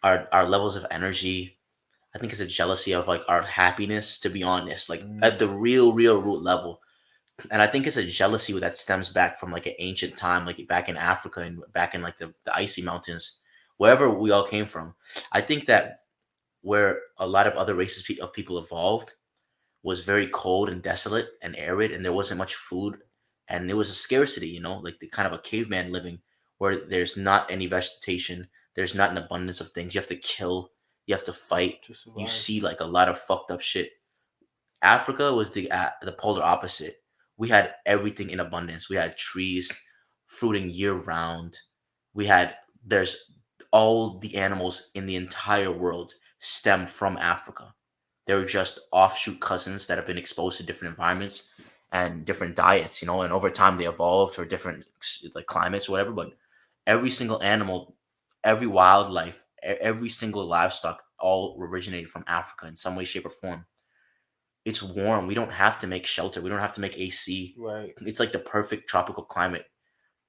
our levels of energy. I think it's a jealousy of like our happiness, to be honest, like at the real root level. And I think it's a jealousy that stems back from like an ancient time, like back in Africa and back in like the icy mountains, wherever we all came from. I think that where a lot of other races of people evolved was very cold and desolate and arid, and there wasn't much food, and it was a scarcity, like the kind of a caveman living where there's not any vegetation, there's not an abundance of things. You have to kill, you have to fight, To you survive. see like a lot of fucked up shit. Africa was the polar opposite. We had everything in abundance. We had trees fruiting year round. We had there's all the animals in the entire world stem from Africa. They were just offshoot cousins that have been exposed to different environments and different diets, and over time they evolved for different like climates or whatever. But every single animal, every wildlife, every single livestock all originated from Africa in some way, shape, or form. It's warm. We don't have to make shelter. We don't have to make AC. Right. It's like the perfect tropical climate.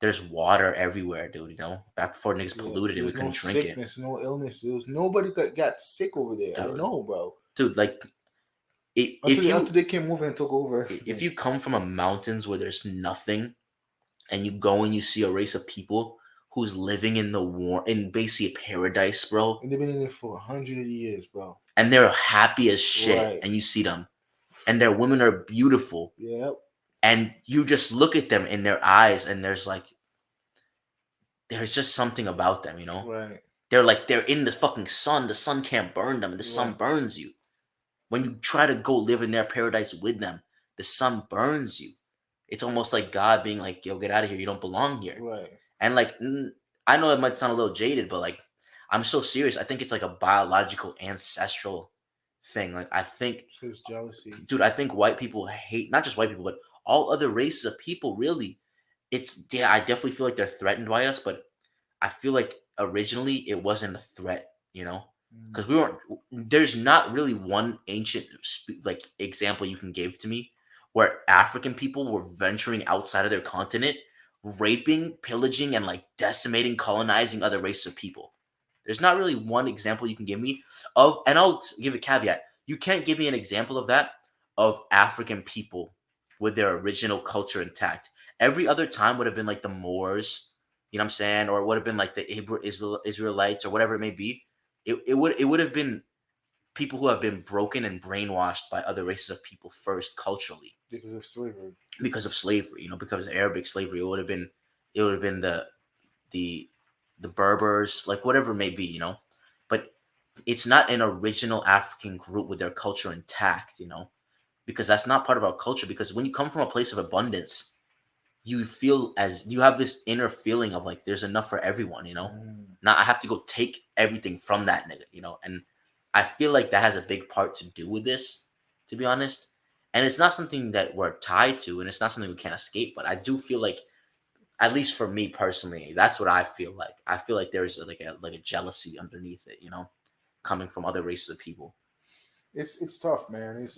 There's water everywhere, dude. Back before niggas Yeah. polluted it, we There's no couldn't drink it, sickness, no illness. There was nobody got sick over there. I dude. know, bro. Dude, like Until if until you they came over and took over if everything. you come from a mountains where there's nothing, and you go and you see a race of people who's living in the warm, in basically a paradise, bro, And they've been in it for 100 years, bro. and they're happy as shit, Right. and you see them, and their women are beautiful, Yep. and you just look at them in their eyes, and there's just something about them. Right. They're in the fucking sun. The sun can't burn them, and the sun Right. burns you. When you try to go live in their paradise with them, the sun burns you. It's almost like God being like, "Yo, get out of here. You don't belong here." Right. And like, I know it might sound a little jaded, but like, I'm so serious. I think it's like a biological, ancestral thing. Like, I think, So it's jealousy. dude, I think white people hate not just white people, but all other races of people. Really, yeah. I definitely feel like they're threatened by us, but I feel like originally it wasn't a threat, Mm. because we weren't. There's not really one ancient like example you can give to me where African people were venturing outside of their continent, raping, pillaging, and like decimating, colonizing other races of people. There's not really one example you can give me and I'll give a caveat. You can't give me an example of that of African people with their original culture intact. Every other time would have been like the Moors, you know what I'm saying, or it would have been like the Israelites or whatever it may be. It would have been people who have been broken and brainwashed by other races of people first culturally Because of slavery. because of slavery, because of Arabic slavery. It would have been the the Berbers, like whatever it may be. But it's not an original African group with their culture intact, because that's not part of our culture. Because when you come from a place of abundance, you feel as you have this inner feeling of like there's enough for everyone. Mm. Not I have to go take everything from that nigga. And I feel like that has a big part to do with this, to be honest. And it's not something that we're tied to, and it's not something we can't escape. But I do feel like, at least for me personally, that's what I feel like. I feel like there's like a jealousy underneath it, coming from other races of people. It's tough, man. It's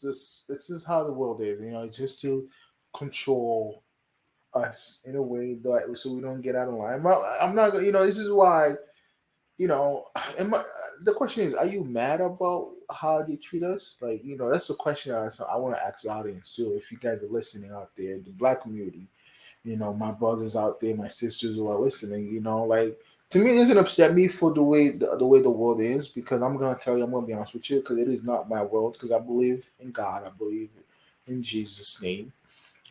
just this is how the world is. It's just to control us in a way that so we don't get out of line. I'm not. This is why. You know, am I, the question is, are you mad about how they treat us? Like, that's the question I want to ask the audience too. If you guys are listening out there, the black community, my brothers out there, my sisters who are listening, like to me, it doesn't upset me for the way the world is because I'm gonna tell you, I'm gonna be honest with you, because it is not my world. Because I believe in God, I believe in Jesus' name,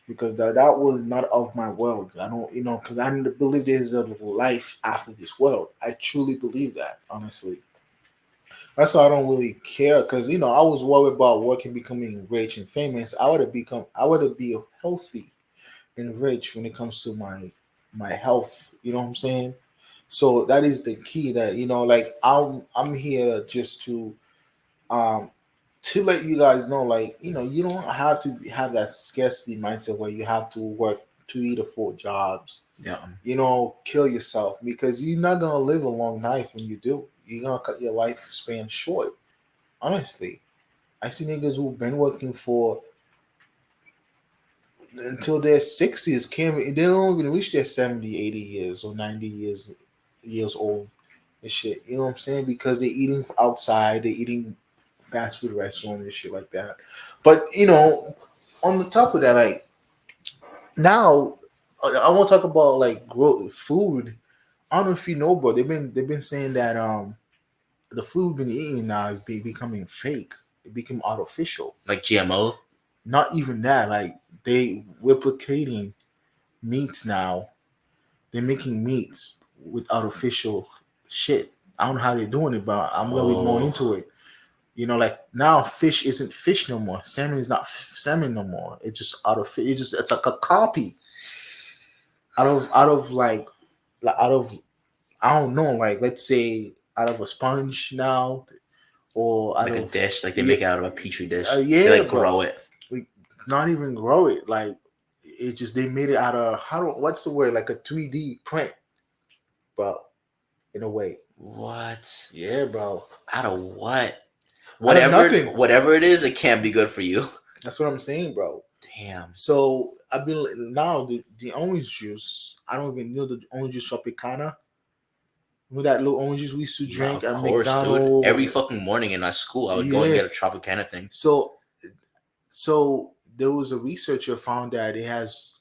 because that was not of my world. I don't, because I believe there's a life after this world. I truly believe that, honestly. That's why I don't really care, because I was worried about working, becoming rich and famous. I would have be healthy and rich when it comes to my health. You know what I'm saying? So that is the key. That like I'm here just um to let you guys know, like you don't have to have that scarcity mindset where you have to work 3 to 4 jobs, Yeah. kill yourself, because you're not gonna live a long life when you do. You're gonna cut your lifespan short. Honestly, I see niggas who've been working for until their 60s, can't they don't even reach their 70, 80 years or 90 years old and shit. You know what I'm saying? Because they're eating outside, they're eating fast food restaurants and shit like that. But on the top of that, like now, I want to talk about like food. I don't know if you know, bro. They've been saying that the food we've been eating now is becoming fake. It became artificial. Like GMO. Not even that. Like they replicating meats now. They're making meats with artificial shit. I don't know how they're doing it, but I'm gonna read more Oh, into it. Like now, fish isn't fish no more. Salmon is not salmon no more. It's just artificial. It's like a copy out of out of I don't know, like let's say out of a sponge now, or out like a of dish, like they yeah, make it out of a petri dish. They yeah, like bro. grow it. We not even grow it. Like it just they made it out of what's the word, like a 3D print, bro. In a way, What? yeah, bro. Out of what? Out of nothing. Whatever it is, it can't be good for you. That's what I'm saying, bro. Damn. So I've been now the orange juice. I don't even know the orange juice Tropicana. Remember that little orange juice we used to Yeah, drink of at course, dude. McDonald's? Every fucking morning in my school, I would go and Yeah. get a Tropicana thing. So there was a researcher found that it has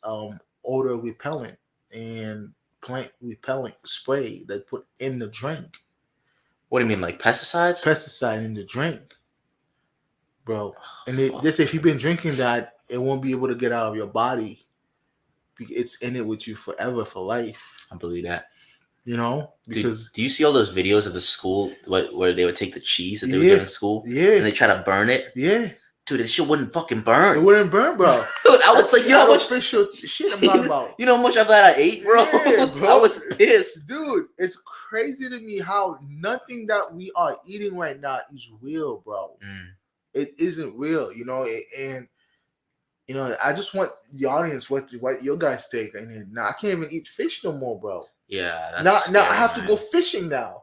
odor repellent and plant repellent spray that put in the drink. What do you mean, like pesticides? Pesticide in the drink, bro. And they say if you've been drinking that, it won't be able to get out of your body. It's in it with you forever, for life. I believe that. Because do you see all those videos of the school where they would take the cheese that they would get in school, and they try to burn it? Yeah, dude, this shit wouldn't fucking burn. It wouldn't burn, bro. I was like, you know how much official shit I'm talking about. You know how much of that I ate, bro? Yeah, bro. I was pissed, dude. It's crazy to me how nothing that we are eating right now is real, bro. It isn't real, and I just want the audience what your guys take. And now I can't even eat fish no more, bro. Yeah, that's now I have to go fishing now.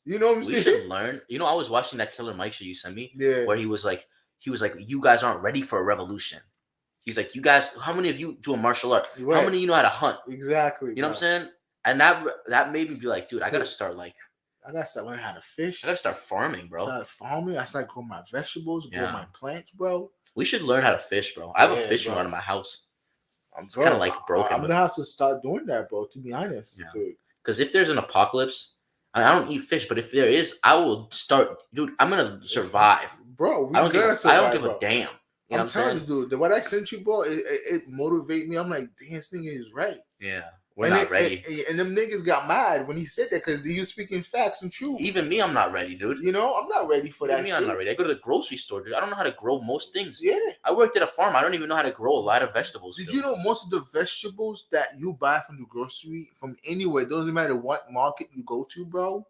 You know what I'm saying? We should learn. I was watching that Killer Mike show you sent me, where he was like, you guys aren't ready for a revolution. He's like, you guys, how many of you do a martial art? Right. How many of you know how to hunt? Exactly. You know what I'm saying? And that made me be like, dude, I gotta start learning how to fish. I gotta start farming, bro. I start growing my vegetables, grow my plants, bro. We should learn how to fish, bro. I have a fishing rod in my house. It's kind of like broken. I'm gonna have to start doing that, bro. To be honest, dude. Because if there's an apocalypse, I don't eat fish, but if there is, I will start, dude. I'm gonna survive, bro. I don't give a damn. You know what I'm saying? You, dude. What I sent you, bro, it motivated me. I'm like, damn, this nigga is right. Yeah. We're not ready. And them niggas got mad when he said that because you speaking facts and truth. Even me, I'm not ready, dude. I'm not ready for that shit. I'm not ready. I go to the grocery store, dude. I don't know how to grow most things. Yeah. I worked at a farm. I don't even know how to grow a lot of vegetables. Did you know most of the vegetables that you buy from the grocery, from anywhere, doesn't matter what market you go to, bro,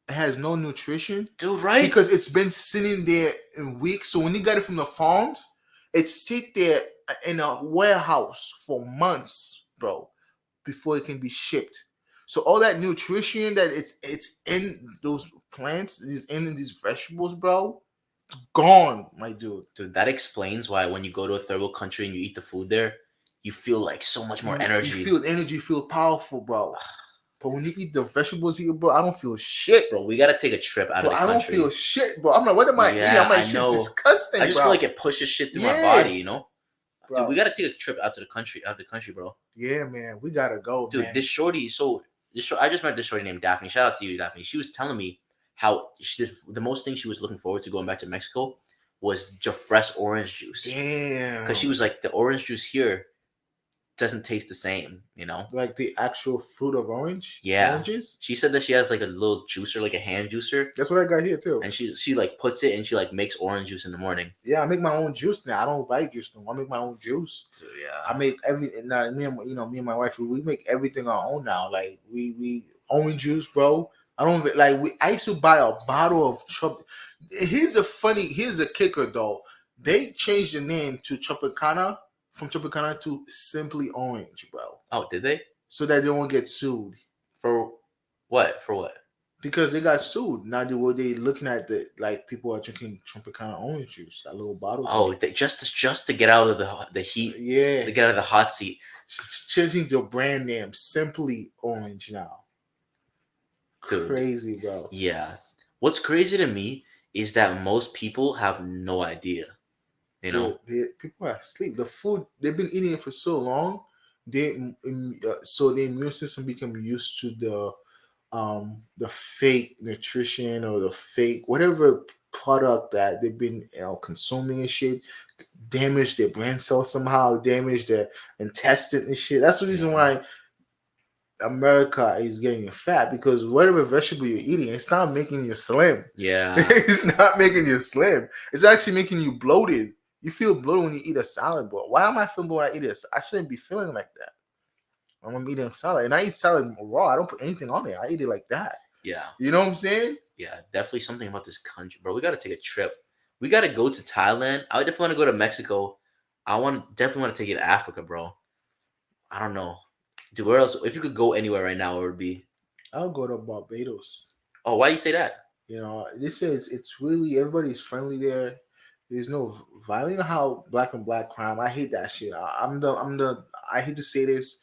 it has no nutrition. Dude, right? Because it's been sitting there in weeks. So when you got it from the farms, it sit there in a warehouse for months, bro, before it can be shipped. So all that nutrition that it's in those plants, is in these vegetables, bro, it's gone, my dude. Dude, that explains why when you go to a third world country and you eat the food there, you feel like so much more energy. You feel energy, you feel powerful, bro. But when you eat the vegetables here, bro, I don't feel shit. Bro, we gotta take a trip out of the country. I don't feel shit, bro. I'm like, what am I eating? I'm like, shit's disgusting, I just feel like it pushes shit through my body, Bro. Dude, we gotta take a trip out of the country, bro. Yeah, man, we gotta go, dude. Man. I just met this shorty named Daphne. Shout out to you, Daphne. She was telling me how the most thing she was looking forward to going back to Mexico was fresh orange juice. Damn. Because she was like, the orange juice here doesn't taste the same, like the actual fruit of oranges. She said that she has like a little juicer, like a hand juicer. That's what I got here too. And she like puts it and she like makes orange juice in the morning. Yeah, I make my own juice now. I don't buy juice no more. I make my own juice. So, yeah, I make everything. Now me and my wife, we make everything our own now. Like we orange juice, bro. I don't like. I used to buy a bottle of Here's a kicker though. They changed the name to Tropicana. From Tropicana to Simply Orange, bro. Oh, did they? So that they won't get sued. For what? For what? Because they got sued. Now they looking at people are drinking Tropicana orange juice, that little bottle. Oh, just to get out of the heat. Yeah. To get out of the hot seat. Changing the brand name, Simply Orange now. Dude. Crazy, bro. Yeah. What's crazy to me is that most people have no idea. Dude, people are asleep. The food, they've been eating it for so long. so the immune system become used to the fake nutrition or the fake whatever product that they've been consuming and shit, damage their brain cells somehow, damage their intestine and shit. That's the reason why America is getting fat, because whatever vegetable you're eating, it's not making you slim. Yeah. It's not making you slim. It's actually making you bloated. You feel bloated when you eat a salad, but why am I feeling bloated when I eat it? I shouldn't be feeling like that. I'm eating salad, and I eat salad raw. I don't put anything on it. I eat it like that. Yeah. You know what I'm saying? Yeah, definitely something about this country, bro. We got to take a trip. We got to go to Thailand. I definitely want to go to Mexico. Definitely want to take it to Africa, bro. I don't know. Dude, where else? If you could go anywhere right now, where would it be? I'll go to Barbados. Oh, why you say that? You know, this is it's really everybody's friendly there. There's no violence. You know how black and black crime. I hate that shit. I hate to say this.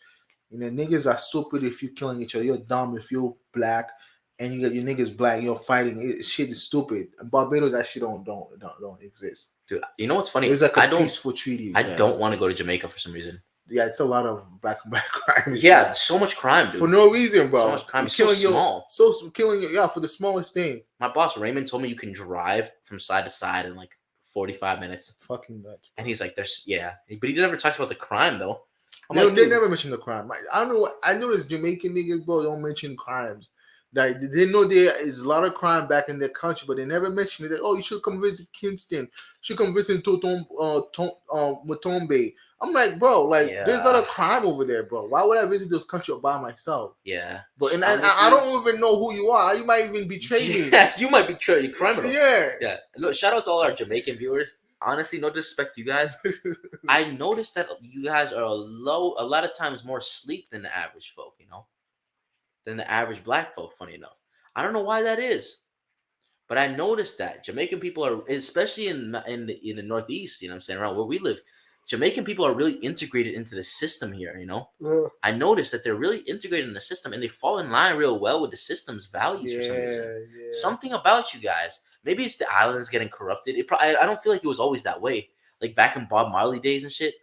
You know, niggas are stupid if you're killing each other. You're dumb if you're black and you got your niggas black. You're fighting. Shit is stupid. And Barbados actually don't exist. Dude, you know what's funny? It's like a peaceful treaty. I don't want to go to Jamaica for some reason. Yeah, it's a lot of black and black crime. Yeah, so much crime, dude. For no reason, bro. So much crime. It's so small. For the smallest thing. My boss Raymond told me you can drive from side to side in like 45 minutes. Fucking nuts. Bro. And he's like, but he never talks about the crime though. They never mention the crime. I don't know what I noticed. Jamaican niggas, bro, don't mention crimes. Like they know there is a lot of crime back in their country, but they never mention it. Like, oh, you should come visit Kingston. You should come visit Mutombe. I'm like, bro, there's a lot of crime over there, bro. Why would I visit those countries by myself? Yeah. But I don't even know who you are. You might even betray me. Yeah, you might betray a criminal. Yeah. Yeah. Look, shout out to all our Jamaican viewers. Honestly, no disrespect to you guys. I noticed that you guys are a lot of times more sleep than the average folk, than the average black folk, funny enough. I don't know why that is. But I noticed that Jamaican people are, especially in the Northeast, you know what I'm saying, around where we live, Jamaican people are really integrated into the system here, Yeah. I noticed that they're really integrated in the system and they fall in line real well with the system's values for some reason. Yeah. Something about you guys. Maybe it's the islands getting corrupted. I don't feel like it was always that way. Like back in Bob Marley days and shit,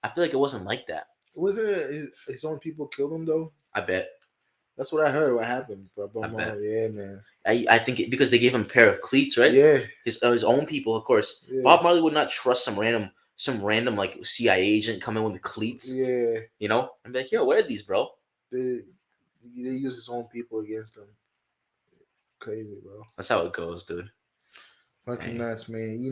I feel like it wasn't like that. Wasn't it his own people killed him though? I bet. That's what I heard. What happened, Bob Marley? Yeah, man. I think because they gave him a pair of cleats, right? Yeah. His own people, of course. Yeah. Bob Marley would not trust some random like CIA agent come in with the cleats. Yeah. I'm like, yo, what are these, bro? They use his own people against him. Crazy, bro. That's how it goes, dude. Fucking nuts, man.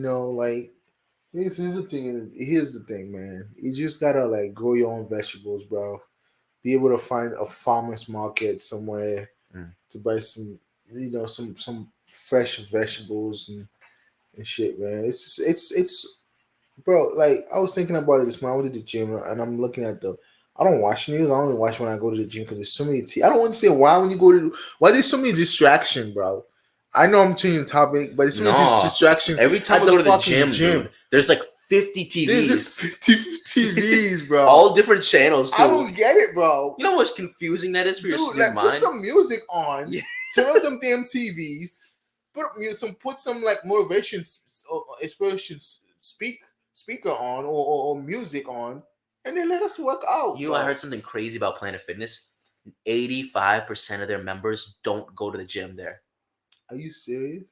This is the thing. Here's the thing, man. You just gotta grow your own vegetables, bro. Be able to find a farmer's market somewhere to buy some, some fresh vegetables and shit, man. It's, bro. I was thinking about it this morning. I went to the gym and I'm looking at I don't watch news. I only watch when I go to the gym because there's so many. I don't understand why why there's so many distractions, bro. I know I'm changing the topic, but there's so many distractions. Every time I go to the gym, dude, there's like 50 TVs. There's 50 TVs, bro. All different channels, dude. I don't get it, bro. You know what's confusing that is for your mind? Put some music on. Yeah. Turn on them damn TVs. Put some motivation, inspirations speaker on or music on, and then let us work out. I heard something crazy about Planet Fitness. 85% of their members don't go to the gym there. Are you serious?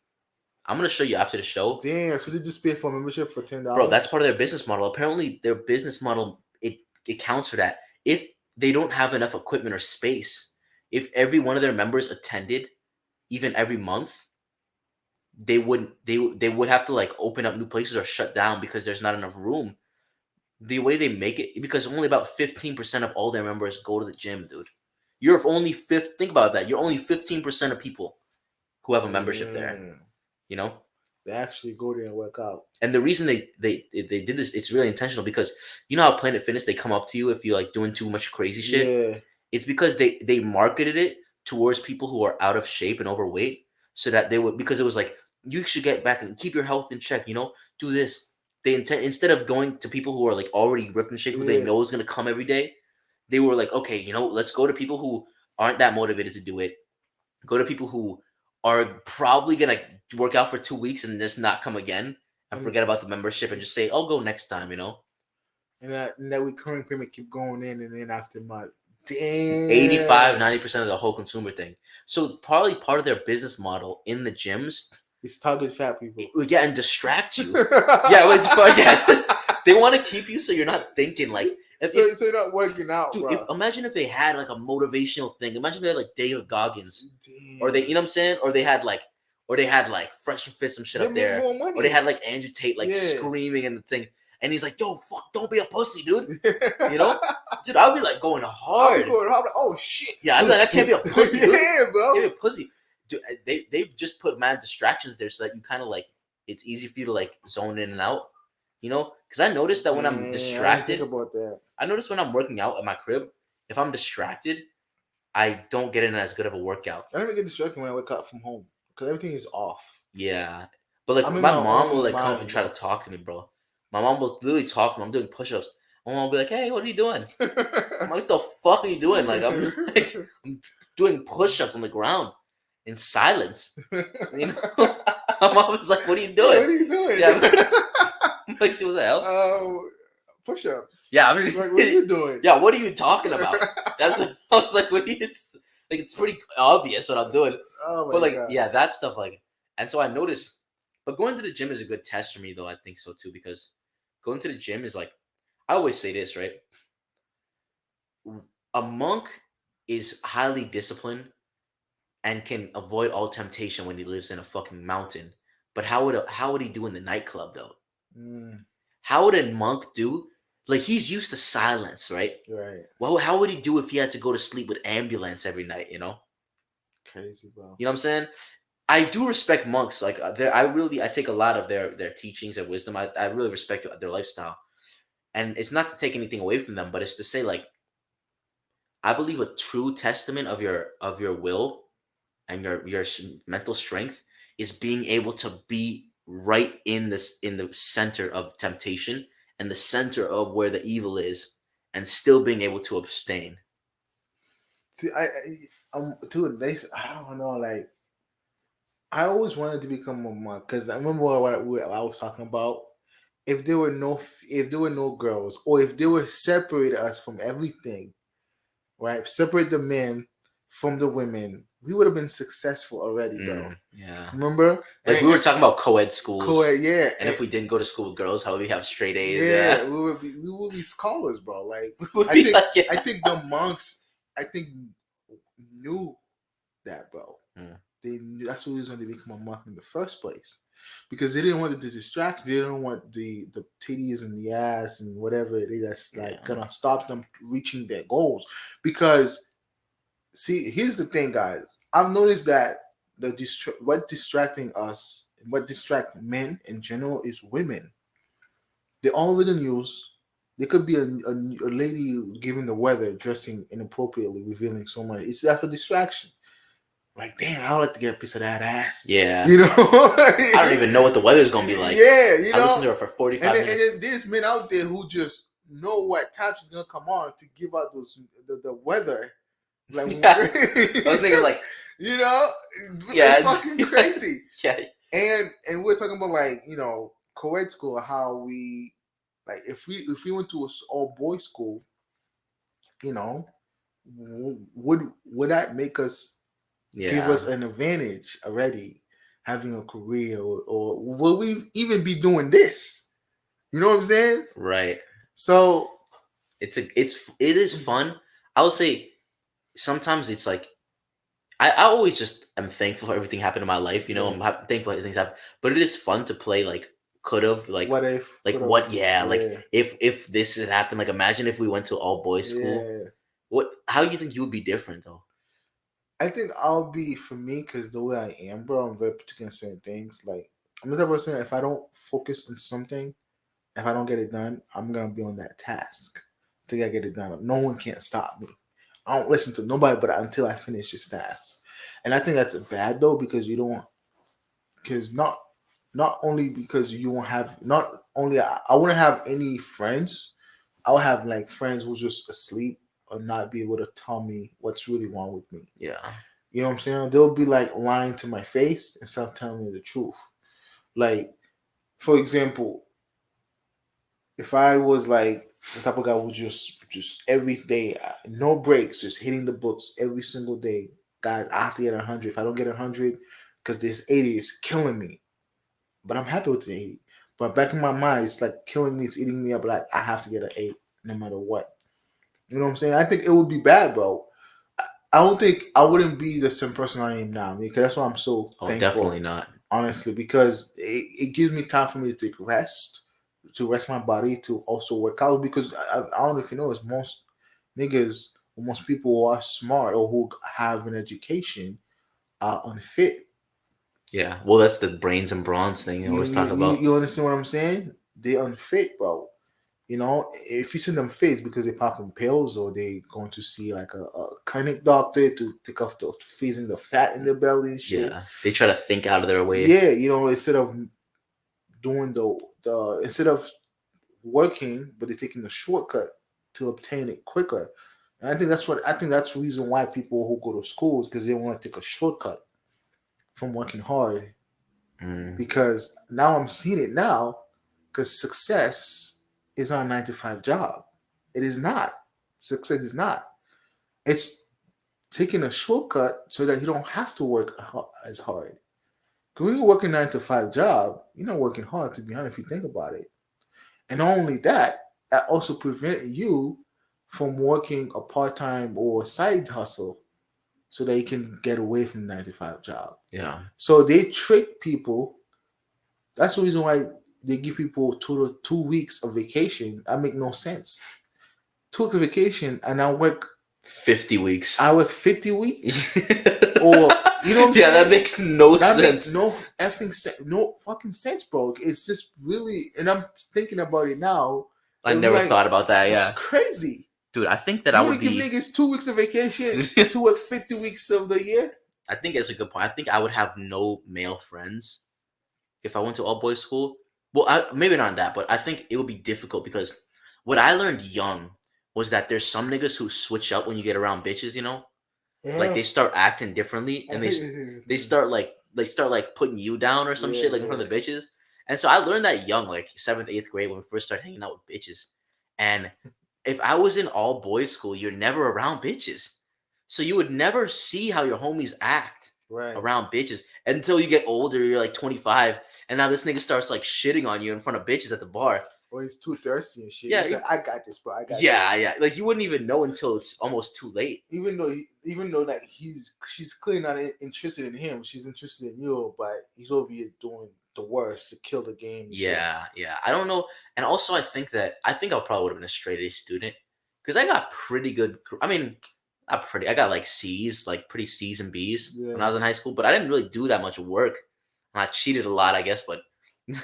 I'm gonna show you after the show. Damn, so they just pay for membership for $10? Bro, that's part of their business model. Apparently, their business model it counts for that. If they don't have enough equipment or space, if every one of their members attended, even every month, they would have to open up new places or shut down because there's not enough room. The way they make it, because only about 15% of all their members go to the gym, dude. You're only think about that. You're only 15% of people who have a membership there. They actually go there and work out. And the reason they did this, it's really intentional because you know how Planet Fitness, they come up to you if you're doing too much crazy shit. Yeah. It's because they marketed it towards people who are out of shape and overweight, so that they would, because it was you should get back and keep your health in check. Do this. They instead of going to people who are already ripped in shape, who they know is gonna come every day, they were okay, let's go to people who aren't that motivated to do it. Go to people who are probably gonna work out for 2 weeks and just not come again and forget about the membership and just say, "I'll go next time," and that recurring payment keep going in and then after month. Damn. 85, 90% of the whole consumer thing. So probably part of their business model in the gyms It's target fat people. Yeah, and distract you. Yeah, it's fun. Yeah. They want to keep you so you're not thinking like. So you're not working out, dude. bro. Imagine if they had like a motivational thing. Imagine if they had like David Goggins, Damn. or they, you know what I'm saying, or they had like Fresh and Fit some shit up there, or they had like Andrew Tate like screaming in the thing, and he's like, "Yo, fuck, don't be a pussy, dude." You know, dude, I'll be like going hard. I'll be going hard. Oh shit. Yeah, I'm like, I can't be a pussy, dude. Yeah, bro. Can't be a pussy. Dude, they just put mad distractions there so that you kind of like it's easy for you to like zone in and out, you know? Because I noticed that when I'm distracted, I notice when I'm working out at my crib, if I'm distracted, I don't get in as good of a workout. I don't even get distracted when I wake up from home because everything is off. Yeah, but like my mom will like come and try to talk to me, bro. My mom will literally talk to me. I'm doing push-ups. My mom will be like, "Hey, what are you doing?" I'm like, "What the fuck are you doing?" Like I'm doing push-ups on the ground in silence. You know, my mom was like, "What are you doing?" What are you doing? Yeah, I'm like, "What the hell?" Push-ups. Yeah, I'm like, what are you doing? Yeah, what are you talking about? That's I was like, "What are you?" Like, it's pretty obvious what I'm doing. Oh my but like, God. yeah, that stuff like, and so I noticed. But going to the gym is a good test for me, though. I think so too, because going to the gym is like, I always say this, right? A monk is highly disciplined and can avoid all temptation when he lives in a fucking mountain. But how would he do in the nightclub though? How would a monk do? Like, he's used to silence, right? Right. Well, how would he do if he had to go to sleep with ambulance every night? You know? Crazy, bro. You know what I'm saying? I do respect monks. Like, I take a lot of their teachings and wisdom. I really respect their lifestyle, and it's not to take anything away from them, but it's to say like, I believe a true testament of your will and your mental strength is being able to be right in the center of temptation and the center of where the evil is, and still being able to abstain. See, dude, I don't know, like, I always wanted to become a monk because I remember what I was talking about. If there were no girls, or if they were separate us from everything, right? Separate the men from the women, we would have been successful already, bro. Yeah. Remember? Like, we were talking about co-ed schools. Co-ed, yeah. And if we didn't go to school with girls, how would we have straight A's? Yeah, we would be scholars, bro. Like, I think the monks, knew that, bro. They knew that's what was going to become a monk in the first place, because they didn't want the distraction. They didn't want the titties and the ass and whatever it is that's like gonna stop them reaching their goals. Because, see, here's the thing, guys. I've noticed that what distracting us, what distract men in general, is women. They all over the news. There could be a lady giving the weather, dressing inappropriately, revealing so much. That's a distraction. Like, damn, I would like to get a piece of that ass. Yeah. You know? I don't even know what the weather's going to be like. Yeah, you know? I listened to her for 45 minutes. And then there's men out there who just know what time she's going to come on to give out the weather. Like, those niggas like... You know? Yeah. It's fucking crazy. Yeah. And we're talking about, like, you know, co-ed school, how we, like, if we went to an all-boys school, you know, would that make us... give us an advantage already, having a career, or will we even be doing this? You know what I'm saying? Right. So it is fun. I would say sometimes it's like I always just am thankful for everything happened in my life. You know, I'm thankful that things happen, but it is fun to play like could have, like what if, like what like if this had happened. Like, imagine if we went to all boys school. How do you think you would be different though? I think I'll be, for me, because the way I am, bro, I'm very particular in certain things. Like, I'm the type of person, if I don't focus on something, if I don't get it done, I'm gonna be on that task until I get it done. No one can't stop me. I don't listen to nobody but until I finish this task. And I think that's bad though, because you don't, because not only because you won't have, not only I wouldn't have any friends. I'll have like friends who's just asleep or not be able to tell me what's really wrong with me. Yeah. You know what I'm saying? They'll be like lying to my face instead of telling me the truth. Like, for example, if I was like, The type of guy who just every day, no breaks, just hitting the books every single day. Guys, I have to get 100. If I don't get 100, because this 80 is killing me, but I'm happy with the 80. But back in my mind, it's like killing me. It's eating me up. Like I have to get an 8 no matter what. You know what I'm saying? I think it would be bad, bro. I don't think I wouldn't be the same person I am now. Because that's why I'm so Oh, definitely thankful, not. honestly, because it gives me time for me to take rest, to rest my body, to also work out. Because I don't know if you know, it's most niggas, or most people who are smart or who have an education are unfit. Yeah. Well, that's the brains and bronze thing you You, always you, talk you, about. you understand what I'm saying? They're unfit, bro. You know, if you see them face because they're popping pills or they going to see like a clinic doctor to take off the freezing the fat in their belly and shit. Yeah. They try to think out of their way. Yeah, you know, instead of doing the instead of working, but they're taking the shortcut to obtain it quicker. And I think that's the reason why people who go to schools because they want to take a shortcut from working hard. Mm. Because now I'm seeing it now, because success is not a 9 to 5 job. It is not. Success is not. It's taking a shortcut so that you don't have to work as hard. Because when you work a 9 to 5 job, you're not working hard, to be honest, if you think about it. And not only that, that also prevent you from working a part-time or side hustle so that you can get away from the 9 to 5 job. Yeah. So they trick people. That's the reason why they give people 2 weeks of vacation. That make no sense. 2 weeks of vacation and I work 50 weeks. I work 50 weeks? Or you know what I'm Yeah, saying? that makes no That sense. makes no effing sense, no fucking sense, bro. It's just really, and I'm thinking about it now. I It was never like thought about that. it's Yeah, crazy. dude, I think that I You would want to give be. niggas 2 weeks of vacation to work 50 weeks of the year? I think it's a good point. I think I would have no male friends if I went to all boys school. Well, maybe not that, but I think it would be difficult because what I learned young was that there's some niggas who switch up when you get around bitches. Like Yeah. they start acting differently and they start like putting you down or some Yeah, shit like in front yeah. of the bitches. And so I learned that young, like 7th, 8th grade when we first started hanging out with bitches. And if I was in all boys school, you're never around bitches. So you would never see how your homies act Right. around bitches until you get older, you're like 25, and now this nigga starts like shitting on you in front of bitches at the bar. Or he's too thirsty and shit. Yeah, He's like, I got this, bro. I got this. yeah. Like you wouldn't even know until it's almost too late. Even though that she's clearly not interested in him, she's interested in you, but he's over here doing the worst to kill the game. And shit. Yeah. I don't know. And also, I think I probably would have been a straight A student because I got pretty good. I mean, not pretty. I got like C's, like pretty C's and B's when I Yeah. was in high school. But I didn't really do that much work. And I cheated a lot, I guess. But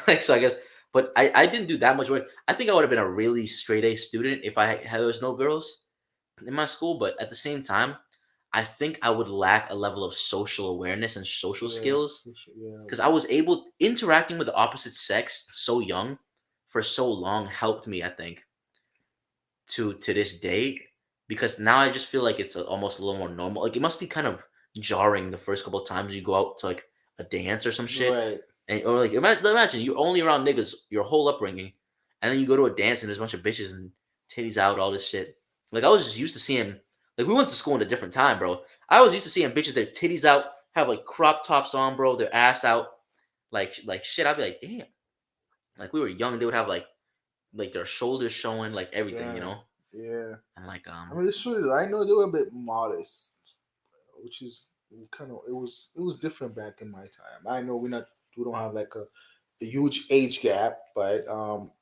like, so I guess. But I didn't do that much work. I think I would have been a really straight A student if I had there was no girls in my school. But at the same time, I think I would lack a level of social awareness and social Yeah. skills Yeah. because I was able interacting with the opposite sex so young for so long helped me, I think, to this day, because now I just feel like it's almost a little more normal. Like it must be kind of jarring the first couple of times you go out to like a dance or some shit, Right. and or like imagine you're only around niggas your whole upbringing, and then you go to a dance and there's a bunch of bitches and titties out, all this shit. Like I was just used to seeing, like we went to school in a different time, bro. I was used to seeing bitches their titties out, have like crop tops on, bro, their ass out, like shit. I'd be like, damn. Like we were young, they would have like their shoulders showing, like everything, Damn. Yeah. And like I mean, it's true. I know they were a bit modest, which is kind of it was different back in my time. I know we don't have like a huge age gap, but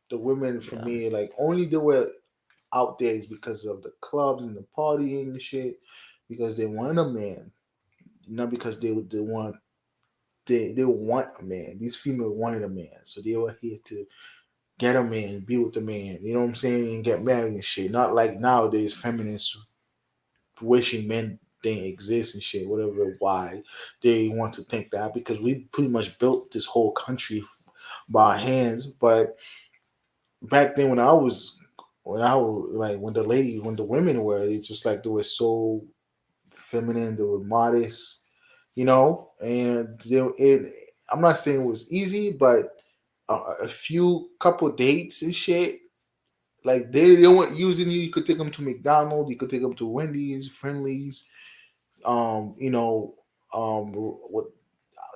the women for yeah, me like only they were out there is because of the clubs and the partying and shit, because they wanted a man, not because they want a man. These females wanted a man, so they were here to get a man, be with the man. You know what I'm saying, and get married and shit. Not like nowadays feminists wishing men didn't exist and shit. Whatever, why they want to think that, because we pretty much built this whole country by our hands. But back then, when the women were, it's just like they were so feminine, they were modest, and I'm not saying it was easy, but a few couple dates and shit, Like they weren't using you. You could take them to McDonald's. You could take them to Wendy's, Friendly's. You know, what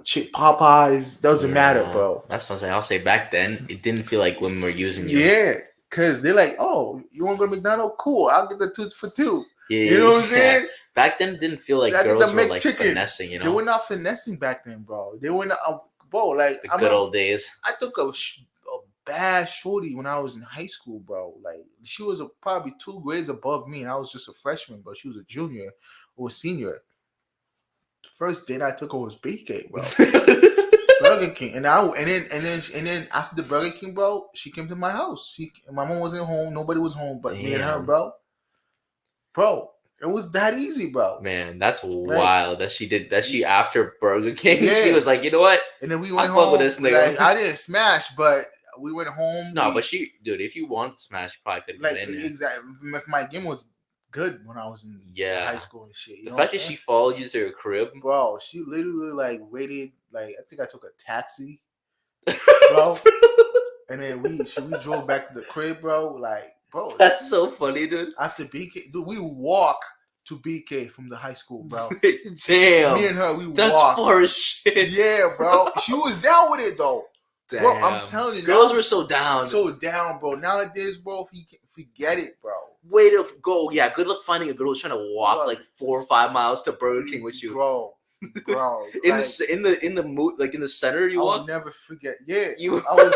Popeyes. Doesn't matter, Yeah, bro. that's what I'm saying. I'll say back then it didn't feel like women were using you. Yeah, cause they're like, oh, you want to go to McDonald's? Cool, I'll get the 2 for 2. Yeah, You know what I'm yeah. saying? Back then it didn't feel like I get the girls were like McChicken. finessing, you They know? were not finessing back then, bro. They were not, bro. Like The I good remember, old days. I took a bad shorty when I was in high school, bro. Like she was probably 2 grades above me, and I was just a freshman, but she was a junior or a senior. The first date I took her was BK, bro. Burger King, and then after the Burger King, bro, she came to my house. My mom wasn't home. Nobody was home but me and her, Damn. bro. Bro, it was that easy, bro. Man, that's Like, wild that she did that. She after Burger King, Yeah. she was like, you know what? And then we I went fuck home. with this nigga. Like I didn't smash, but we went home. No, but she, dude, if you wanted to smash, you probably could have like got in there. exactly. If my game was good when I was in high school and shit. The fact that she followed you to her crib, bro, she literally like waited. Like I think I took a taxi, bro. And then we drove back to the crib, bro. Like, bro, that's so funny, dude. After BK, dude, we walk to BK from the high school, bro. Damn, me and her, we that's walk. far as shit. Yeah, bro. She was down with it though. Damn. Bro, I'm telling you, girls were so down. So down, bro. Nowadays, bro, forget it, bro. Way to go. Yeah, good luck finding a girl who's trying to walk like 4 or 5 miles to Burger King with you, bro. in the mood, like in the center, you walk. I'll never forget. Yeah, you. I was.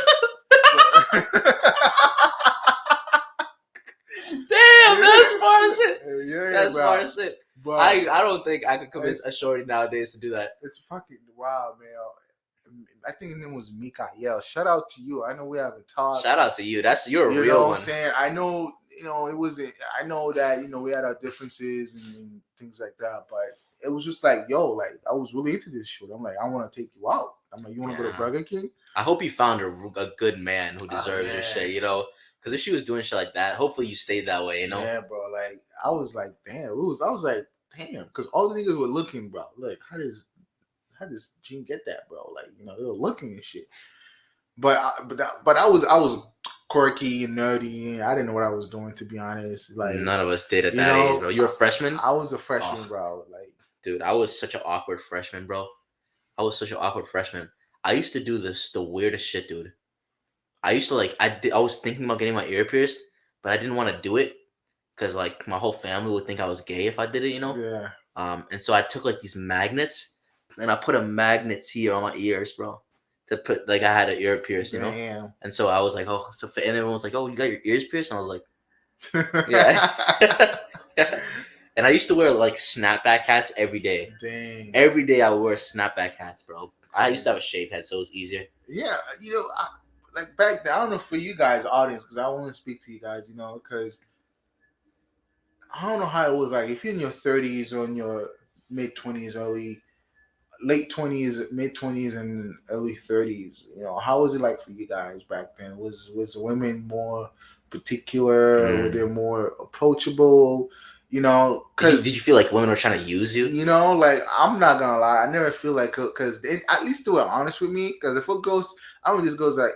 Damn, that's far as shit. Yeah, that's bro. far as shit. Bro. I don't think I could convince a shorty nowadays to do that. It's fucking wild, man. I think his name was Mikael. Shout out to you. I know we haven't talked. Shout out to you. You're a real know one. What I'm saying? I know, it was. I know that we had our differences and things like that, but it was just like, yo, like I was really into this shit. I'm like, I want to take you out. I'm like, you want to go to Burger King? I hope you found a good man who deserves your shit. Because if she was doing shit like that, hopefully you stayed that way. Yeah, bro. Like I was like, damn. I was like, damn, because all the niggas were looking, bro. Like, how does Gene get that, bro? Like, they were looking and shit. But I was quirky and nerdy, and I didn't know what I was doing, to be honest. Like, none of us did at that age, bro. You were a freshman? I was a freshman, bro. Like, dude, I was such an awkward freshman, bro. I was used to do the weirdest shit, dude. I used to I was thinking about getting my ear pierced, but I didn't want to do it because like my whole family would think I was gay if I did it, Yeah. And so I took like these magnets and I put a magnet here on my ears, bro, to put like I had an ear pierced, Damn. And so I was like, oh, and everyone was like, oh, you got your ears pierced, and I was like, yeah. And I used to wear like snapback hats every day. Dang. Every day I would wear snapback hats, bro. I used to have a shaved head, so it was easier. Yeah, like back then, I don't know for you guys, audience, because I want to speak to you guys, because I don't know how it was like if you're in your 30s or in your mid 20s, late 20s, mid 20s, and early 30s. How was it like for you guys back then? Was women more particular? Were they more approachable? Because did you feel like women were trying to use you? Like I'm not gonna lie, I never feel like because at least they were honest with me. Because if it goes, this goes like,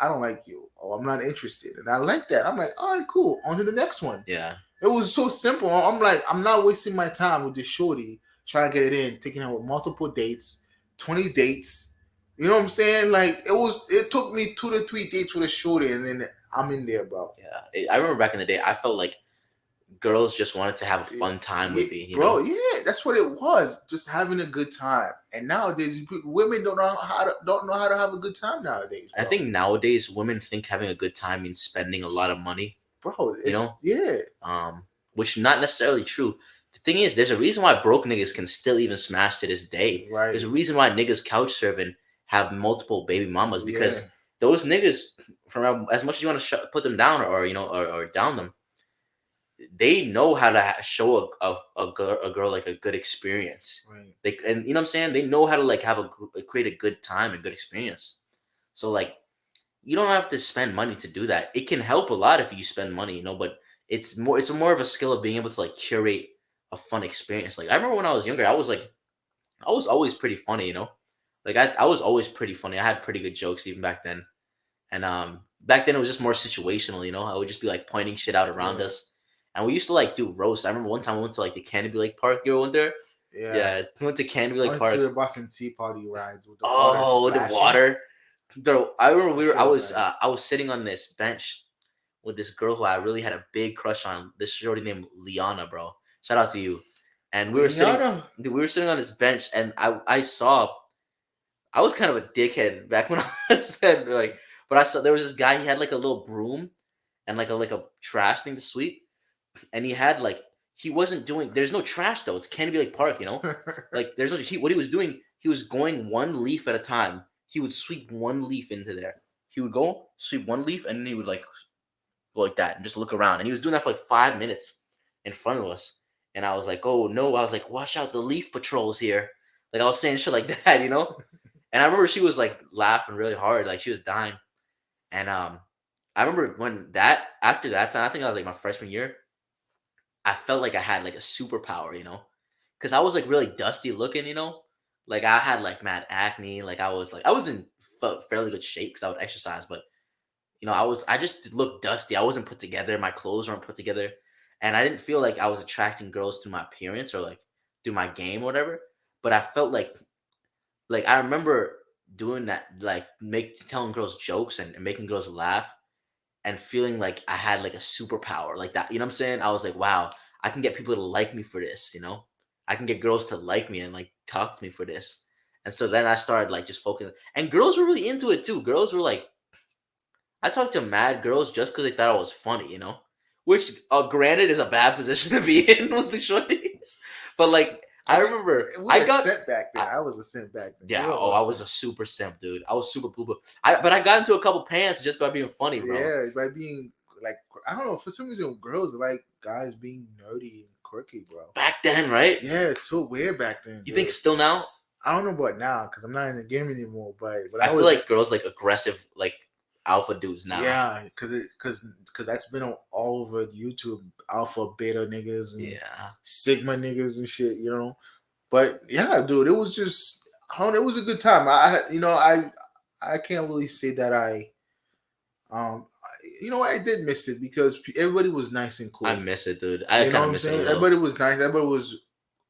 I don't like you, or I'm not interested, and I like that. I'm like, all right, cool, on to the next one. Yeah, it was so simple. I'm like, I'm not wasting my time with this shorty trying to get it in, taking her with multiple dates, 20 dates. You know what I'm saying? Like it took me 2 to 3 dates with a shorty, and then I'm in there, bro. Yeah, I remember back in the day, I felt like girls just wanted to have a fun time with me, bro. Yeah, that's what it was, just having a good time. And nowadays, women don't know how to have a good time nowadays. Bro. I think nowadays women think having a good time means spending a lot of money, bro. Yeah. Which not necessarily true. The thing is, there's a reason why broke niggas can still even smash to this day. Right. There's a reason why niggas couch serving have multiple baby mamas because those niggas, from as much as you want to put them down or down them, they know how to show a girl like a good experience. Right. And you know what I'm saying? They know how to like create a good time and good experience. So like, you don't have to spend money to do that. It can help a lot if you spend money, but it's more of a skill of being able to like curate a fun experience. Like I remember when I was younger, I was always pretty funny, Like I was always pretty funny. I had pretty good jokes even back then. And back then it was just more situational, you know. I would just be like pointing shit out around us, and we used to like do roasts. I remember one time we went to like the Canopy Lake Park. You went there? Yeah, we went to Canopy I Lake went Park. to the Boston Tea Party rides with the water Oh, the splashing. water. Bro, I remember That shit was nice. I was sitting on this bench with this girl who I really had a big crush on. This shorty named Liana, bro. Shout out to you. And we were sitting Liana. we were sitting on this bench, and I saw I was kind of a dickhead back when I was then, like, but I saw there was this guy. He had like a little broom and like a trash thing to sweep, and he had like he wasn't doing. There's no trash though. It's Canopy Lake Park, you know. Like there's no. What he was doing, he was going one leaf at a time. He would sweep one leaf into there. He would go sweep one leaf, and then he would like go like that and just look around. And he was doing that for like 5 minutes in front of us. And I was like, oh no! I was like, watch out, the leaf patrol's here. Like I was saying shit like that, you know. And I remember she was like laughing really hard, like she was dying. And I remember when that after that time, I think I was like my freshman year. I felt like I had like a superpower, you know, because I was like really dusty looking, you know, like I had like mad acne, like I was in fairly good shape because I would exercise, but you know I just looked dusty. I wasn't put together. My clothes weren't put together, and I didn't feel like I was attracting girls through my appearance or like through my game or whatever. But I felt like I remember doing that, like telling girls jokes and making girls laugh and feeling like I had like a superpower like that. You know what I'm saying? I was like, wow, I can get people to like me for this, you know? I can get girls to like me and like talk to me for this. And so then I started like just focusing. And girls were really into it too. Girls were like, I talked to mad girls just because they thought I was funny, you know? Which, granted, is a bad position to be in with the shorties. But like, I remember I got sent back then. I was a simp back then. Yeah, I was a super simp, dude. I was super booba. But I got into a couple pants just by being funny, bro. Yeah, by being like, I don't know, for some reason girls like guys being nerdy and quirky, bro. Back then, right? Yeah, it's so weird back then. You think still now? I don't know about now because I'm not in the game anymore. But I feel like girls like aggressive, like alpha dudes now. Yeah, because that's been all over YouTube. Alpha, beta niggas, and sigma niggas and shit. You know. But yeah, dude, it was just it was a good time. I can't really say that I did miss it because everybody was nice and cool. I miss it, dude. I kind of miss it. Everybody was nice. Everybody was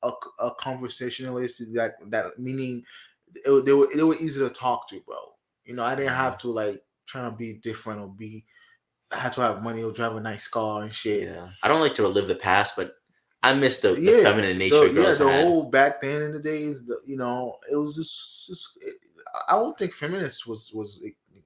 a conversationalist. That meaning they were easy to talk to, bro. You know, I didn't have to like try to be different or I had to have money or drive a nice car and shit. Yeah, I don't like to relive the past, but I miss the feminine nature girls had. Whole back then in the days, it was just I don't think feminist was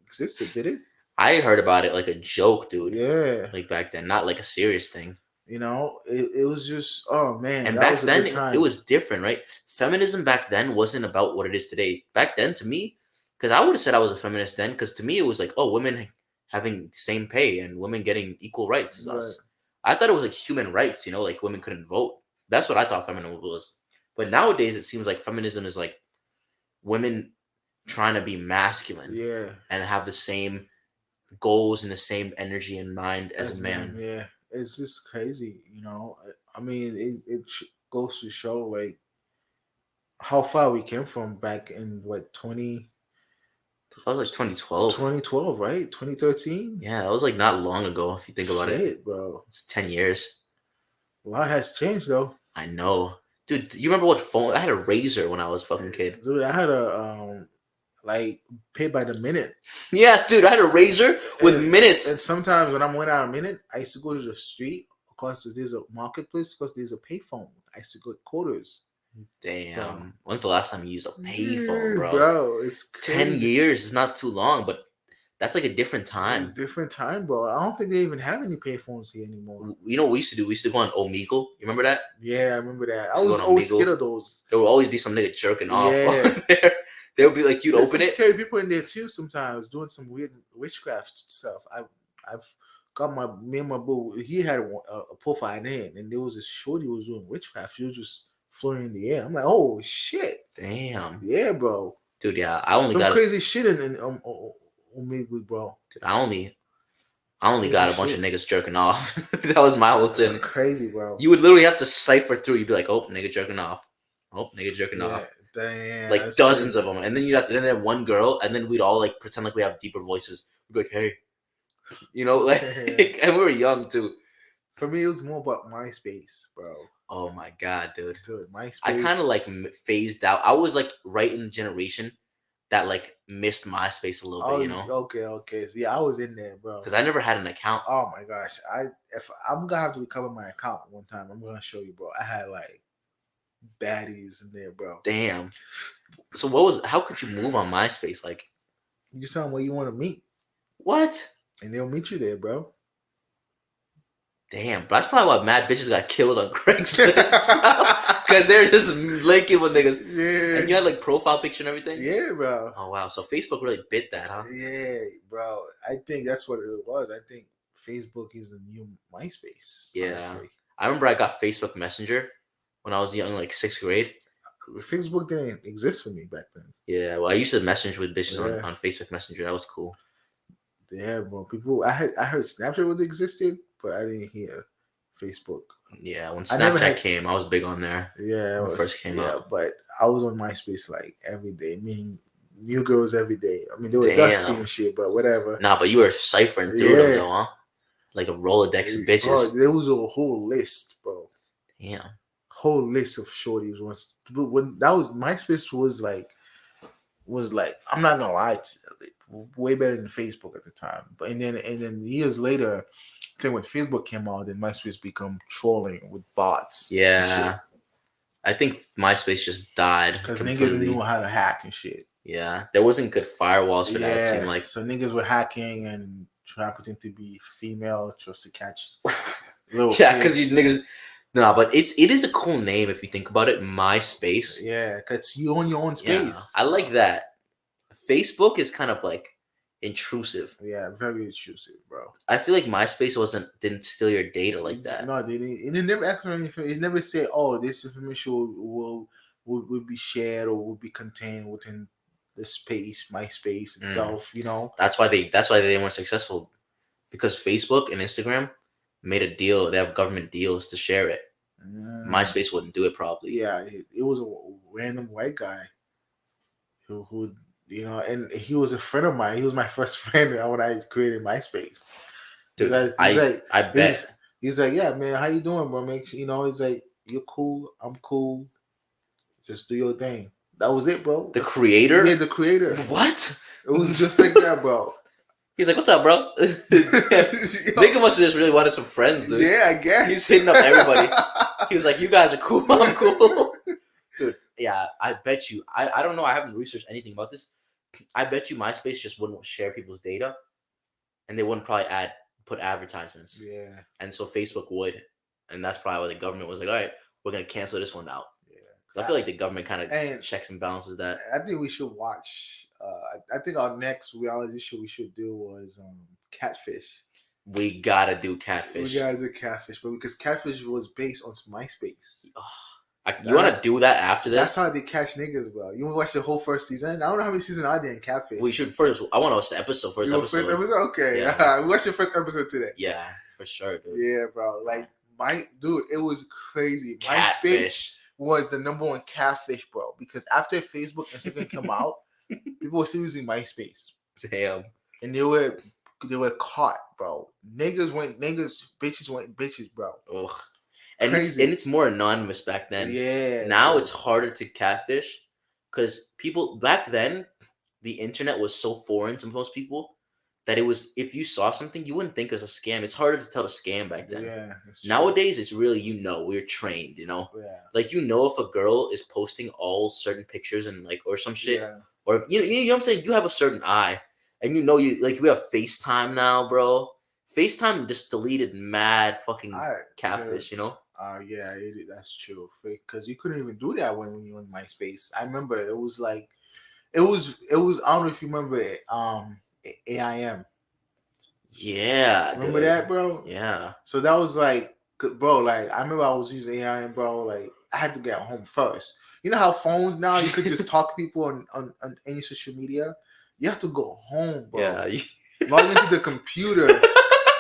existed, did it? I heard about it like a joke, dude. Yeah. Like back then, not like a serious thing. You know, it was just, oh man. And back then, it was different, right? Feminism back then wasn't about what it is today. Back then, to me, because I would have said I was a feminist then, because to me, it was like, oh, women having same pay and women getting equal rights as us. I thought it was like human rights, you know, like women couldn't vote. That's what I thought feminism was. But nowadays, it seems like feminism is like women trying to be masculine, and have the same goals and the same energy and mind as a man. Yeah, it's just crazy, you know. I mean, it goes to show like how far we came from back in what 20. That was like 2012. 2012, right? 2013? Yeah, that was like not long ago if you think about it. Bro. It's 10 years. A lot has changed though. I know. Dude, you remember what phone? I had a Razor when I was a fucking kid. Dude, I had a like pay by the minute. Yeah, dude, I had a Razor with minutes. And sometimes when I'm went out a minute, I used to go to the street because there's a marketplace because there's a payphone. I used to go quarters. Damn. When's the last time you used a payphone, bro? Bro, it's crazy. 10 years is not too long, but that's like a different time. Different time, bro. I don't think they even have any payphones here anymore. You know what we used to do? We used to go on Omegle. You remember that? Yeah, I remember that. I was always scared of those. There would always be some nigga jerking off on there. They would be like, you'd open it. Scary people in there too sometimes doing some weird witchcraft stuff. I've got me and my boo. He had a profile in there, and there was this shorty who was doing witchcraft. She was just floating in the air. I'm like, oh shit, damn, yeah, bro, dude, yeah. I only got crazy shit in Omegle, bro. Dude, I only got a bunch of niggas jerking off. That was my whole thing. Crazy, bro. You would literally have to cipher through. You'd be like, oh, nigga jerking off. Oh, nigga jerking off. Damn, like dozens of them, and then you'd have one girl, and then we'd all like pretend like we have deeper voices. We'd be like, "Hey, You know, like, and we were young too. For me, it was more about MySpace, bro. Oh my god, dude. MySpace. I kind of like phased out. I was like right in the generation that like missed MySpace a little bit, you know. Okay. So, yeah, I was in there, bro. Because I never had an account. Oh my gosh, if I'm gonna have to recover my account one time, I'm gonna show you, bro. I had like baddies in there, bro. Damn. So how could you move on MySpace? Like, you just tell them where you want to meet. What? And they'll meet you there, bro. Damn, bro. That's probably why mad bitches got killed on Craigslist, because they're just linking with niggas. Yeah. And you had like profile picture and everything? Yeah, bro. Oh, wow. So Facebook really bit that, huh? Yeah, bro. I think that's what it was. I think Facebook is the new MySpace. Yeah. Honestly. I remember I got Facebook Messenger when I was young, like 6th grade. Facebook didn't exist for me back then. Yeah, well, I used to message with bitches on Facebook Messenger. That was cool. Yeah, bro. People, I heard Snapchat was existed, but I didn't hear Facebook. Yeah, when Snapchat came, I was big on there. Yeah, when it first came out. Yeah, but I was on MySpace like every day, meaning new girls every day. I mean, they were dusty and shit, but whatever. Nah, but you were ciphering through them though, huh? Like a Rolodex of bitches. Bro, there was a whole list, bro. Damn. Whole list of shorties. When that was MySpace was like I'm not gonna lie, way better than Facebook at the time. But and then years later, I think when Facebook came out, then MySpace become trolling with bots. Yeah, I think MySpace just died because niggas knew how to hack and shit. Yeah, there wasn't good firewalls for that. It seemed like so niggas were hacking and trying to pretend to be female just to catch little because these niggas. No, but it is a cool name if you think about it. MySpace. Yeah, because you own your own space. Yeah, I like that. Facebook is kind of like intrusive. Yeah, very intrusive, bro. I feel like MySpace didn't steal your data like that. No, they didn't. And it never asked for anything. It never said, "Oh, this information will be shared or will be contained within the space, MySpace itself." You know. That's why they weren't successful, because Facebook and Instagram made a deal. They have government deals to share it. MySpace wouldn't do it probably. Yeah, it was a random white guy who you know, and he was a friend of mine. He was my first friend when I created MySpace. Dude, I bet. He's like, yeah, man, how you doing, bro? Make sure, you know, he's like, you're cool, I'm cool. Just do your thing. That was it, bro. The creator? Yeah, the creator. What? It was just like that, bro. He's like, what's up, bro? Nigga must have just really wanted some friends, dude. Yeah, I guess. He's hitting up everybody. He's like, you guys are cool, I'm cool. Dude, yeah, I bet you. I don't know, I haven't researched anything about this. I bet you MySpace just wouldn't share people's data, and they wouldn't probably put advertisements. Yeah. And so Facebook would, and that's probably why the government was like, all right, we're gonna cancel this one out. Yeah. Because I feel like the government kind of checks and balances that. I think we should watch. I think our next reality show we should do was Catfish. We gotta do Catfish. We gotta do Catfish, but because Catfish was based on MySpace. You want to do that after this? That's how they catch niggas, bro. You want to watch the whole first season? I don't know how many seasons are there in Catfish. We should first. I want to watch the episode. First episode. Okay. Yeah. We watched the first episode today. Yeah, for sure, dude. Yeah, bro. Like, it was crazy. MySpace was the number one catfish, bro. Because after Facebook and Instagram came out, people were still using MySpace. Damn. And they were caught, bro. Bitches went bitches, bro. Ugh. And it's more anonymous back then. Yeah. Now it's harder to catfish because people back then, the internet was so foreign to most people that it was, if you saw something, you wouldn't think it was a scam. It's harder to tell a scam back then. Yeah. Nowadays, it's really, we're trained, Yeah. Like, if a girl is posting all certain pictures and like, or some shit, or, you know what I'm saying? You have a certain eye and we have FaceTime now, bro. FaceTime just deleted mad fucking catfish, Yeah, that's true. Because you couldn't even do that when you were in MySpace. I remember it was like, it was. I don't know if you remember it. AIM. Yeah. Remember that, bro? Yeah. So that was like, bro. Like I remember I was using AIM, bro. Like I had to get home first. You know how phones now you could just talk to people on any social media. You have to go home, bro. Yeah. Log into the computer.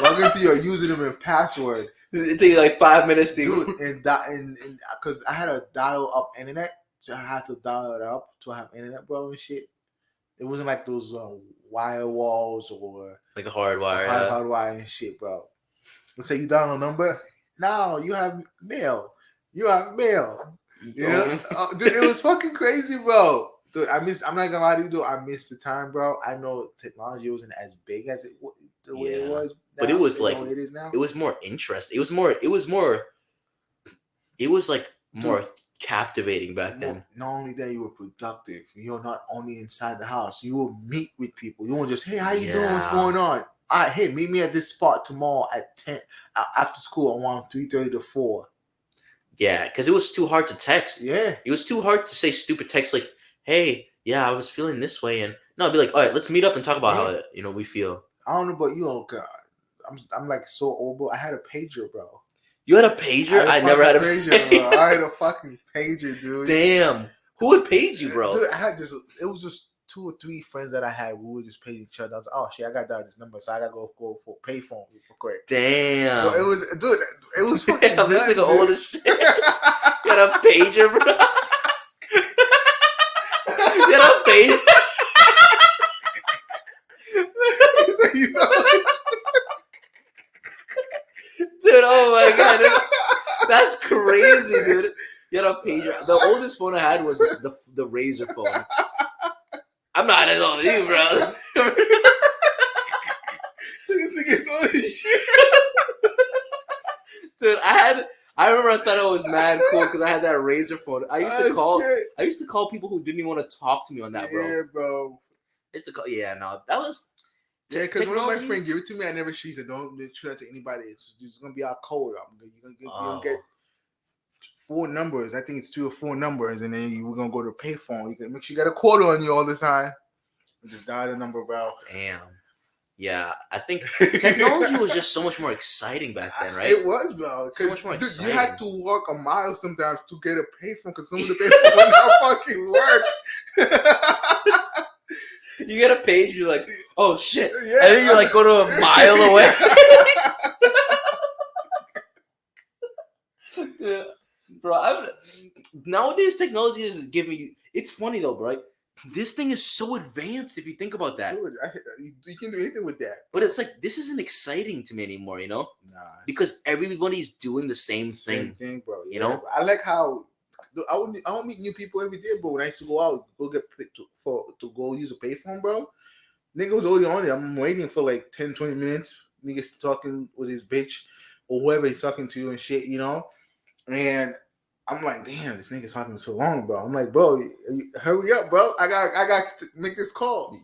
Log into your username and password. It takes like 5 minutes, dude. And because I had a dial-up internet, so I had to dial it up to have internet, bro, and shit. It wasn't like those wire walls or like a hard wire. hard wire and shit, bro. Let's say you dial a number. Now you have mail. You have mail. You know? Dude, it was fucking crazy, bro. Dude, I'm not gonna lie to you, dude. I missed the time, bro. I know technology wasn't as big as the way it was. Now, but it was like it is now. It was more interesting. It was like more captivating back then. Not only that, you were productive. You're not only inside the house. You will meet with people. You won't just, hey, how you doing? What's going on? All right, hey, meet me at this spot tomorrow at 10 after school around 3:30 to 4. Yeah, because it was too hard to text. Yeah, it was too hard to say stupid text like, "Hey, yeah, I was feeling this way," and no, I'd be like, "All right, let's meet up and talk about how we feel." I don't know about you, God. I'm like so old, bro. I had a pager, bro. You had a pager? I never had a pager, bro. I had a fucking pager, dude. Damn, who would page you, bro? Dude, it was just 2 or 3 friends that I had. We would just pay each other. I was like, oh shit, I got this number, so I gotta go for pay phone real quick. Damn. Bro, it was fucking Damn, this nigga old as shit. You had a pager, bro. You had a pager. Dude, oh my god, that's crazy, dude. You had a pager. The oldest phone I had was the Razor phone. I'm not as old as you, bro. This nigga's old as shit. Dude, I remember I thought it was mad cool because I had that Razor phone. I used to call people who didn't even want to talk to me on that, bro. Yeah, bro. I used to call. Yeah, no, that was. Yeah, because one of my friends gave it to me, I never she said, don't mention that to anybody. It's just gonna be our code. You're gonna get 4 numbers. I think it's 2 or 4 numbers, and then we're gonna go to payphone. You can make sure you got a quarter on you all the time. Just dial the number, bro. Damn. Yeah, I think technology was just so much more exciting back then, right? It was, bro. So much more exciting. You had to walk a mile sometimes to get a payphone because some of the payphone would not fucking work. You get a page, you're like, oh shit. Yeah. And then you like go to a mile away. Yeah. Bro, nowadays technology is giving you. It's funny though, bro. This thing is so advanced if you think about that. Dude, you can do anything with that. But it's like, this isn't exciting to me anymore, you know? Nah. Because everybody's doing the same thing. Same thing, bro. Yeah, you know? I like how. I don't meet new people every day, bro. When I used to go out, to go use a payphone, bro. Nigga was already on there. I'm waiting for like 10, 20 minutes. Nigga's talking with his bitch or whoever he's talking to and shit, you know? And I'm like, damn, this nigga's talking so long, bro. I'm like, bro, hurry up, bro. I got to make this call.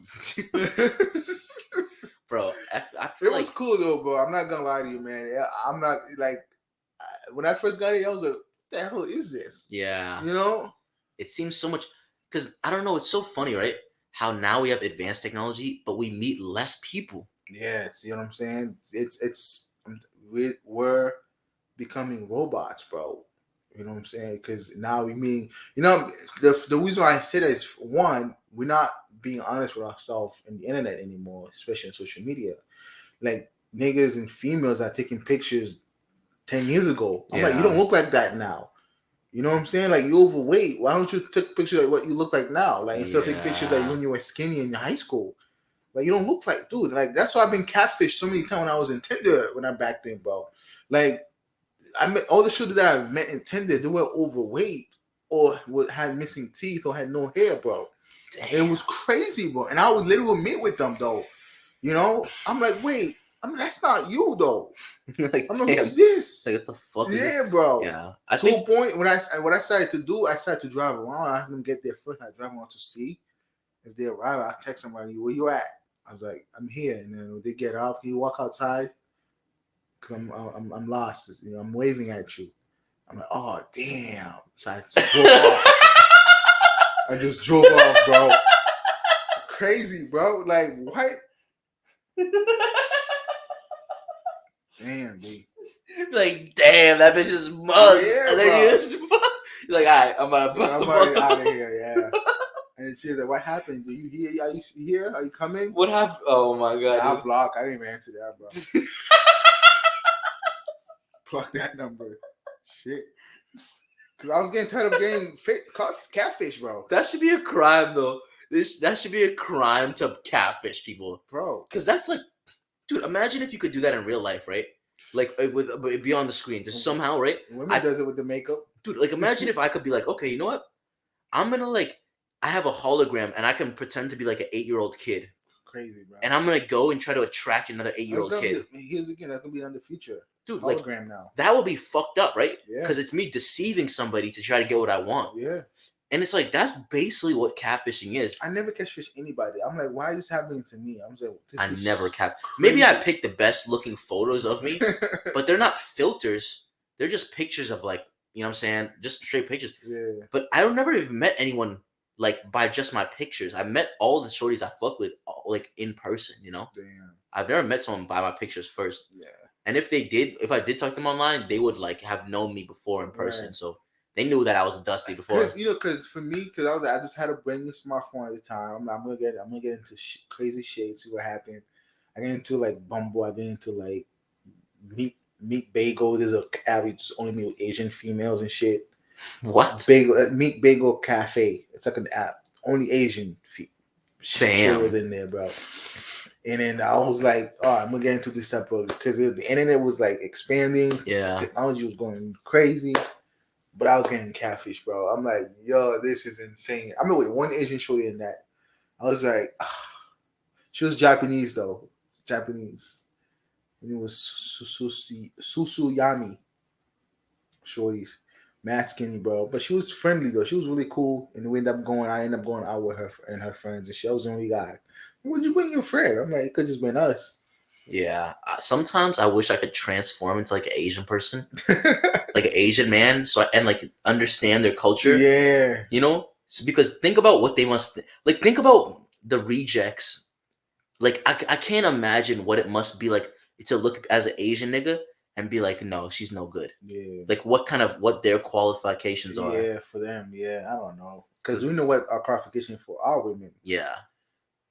Bro, I feel it was cool though, bro. I'm not gonna lie to you, man. I'm not like when I first got it, I was like, what the hell is this? Yeah. You know? It seems so much because I don't know, it's so funny, right? How now we have advanced technology, but we meet less people. Yeah, see what I'm saying? We're becoming robots, bro. You know what I'm saying? Because now we mean, you know, the reason why I say that is, one, we're not being honest with ourselves in the internet anymore, especially on social media. Like, niggas and females are taking pictures 10 years ago. I'm like, you don't look like that now. You know what I'm saying? Like, you're overweight. Why don't you take pictures of what you look like now? Like, instead of taking pictures like when you were skinny in high school. Like, you don't look like, dude. Like, that's why I've been catfished so many times when I was in Tinder when I'm back then, bro. Like, I met all the children that I met in Tinder, they were overweight or had missing teeth or had no hair, bro. Damn. It was crazy, bro. And I would literally meet with them, though. You know? I'm like, wait. I mean, that's not you, though. Like, I'm like, who's this? Like, what the fuck is this? Bro. Yeah. A point, what I started to do, I started to drive around. I had them get there first. I drive around to see. If they arrive, I text somebody, where you at? I was like, I'm here. And then when they get up, you walk outside. Because I'm lost. You know, I'm waving at you. I'm like, oh, damn. So I just drove off. I just drove off, bro. Crazy, bro. Like, what? Damn, dude. Like, damn, that bitch is mugs. Yeah, and then you're like, all right, I'm out of here, yeah. And she was like, what happened? Are you here? Are you here? Are you coming? What happened? Oh, my God. I blocked. I didn't even answer that, bro. Block that number. Shit. Because I was getting tired of getting catfish, bro. That should be a crime, though. That should be a crime to catfish people, bro. Because that's like, dude, imagine if you could do that in real life, right? Like with be on the screen, just somehow, right? Women does it with the makeup, dude. Like, imagine if I could be like, okay, you know what? I'm gonna like, I have a hologram and I can pretend to be like an 8-year-old kid. Crazy, bro. And I'm gonna go and try to attract another 8-year-old kid. Here's again, that's gonna be on the future, dude. Hologram Like, now. That would be fucked up, right? Yeah. Because it's me deceiving somebody to try to get what I want. Yeah. And it's like, that's basically what catfishing is. I never catfish anybody. I'm like, why is this happening to me? I'm like, I never Maybe I pick the best looking photos of me, but they're not filters. They're just pictures of, like, you know what I'm saying? Just straight pictures. Yeah. But I don't never even met anyone like by just my pictures. I met all the shorties I fuck with like in person, you know? Damn. I've never met someone by my pictures first. Yeah. And if I did talk to them online, they would like have known me before in person. Right. So they knew that I was a Dusty before. Because for me, I just had a brand new smartphone at the time. I'm gonna get into crazy shit. See what happened. I get into like Bumble. I get into like Meet Bagel. There's a app just only meet with Asian females and shit. What? Bagel Meet Bagel Cafe. It's like an app. Only Asian shit was in there, bro. And then I was like, oh, I'm gonna get into this type of, because the internet was like expanding. Yeah. Technology was going crazy. But I was getting catfish, bro. I'm like, yo, this is insane. I mean, with one Asian shorty in that, I was like, she was Japanese though, Japanese, and it was Susuyami shorty, mad skinny, bro. But she was friendly though. She was really cool, and I ended up going out with her and her friends, and she was the only guy. Would you bring your friend? I'm like, it could just been us. Yeah. Sometimes I wish I could transform into like an Asian person, like an Asian man, and like understand their culture. Yeah. You know, because think about what they must like. Think about the rejects. Like I can't imagine what it must be like to look as an Asian nigga and be like, no, she's no good. Yeah. Like what their qualifications are. Yeah, for them. Yeah, I don't know, because we know what our qualification for our women. Yeah.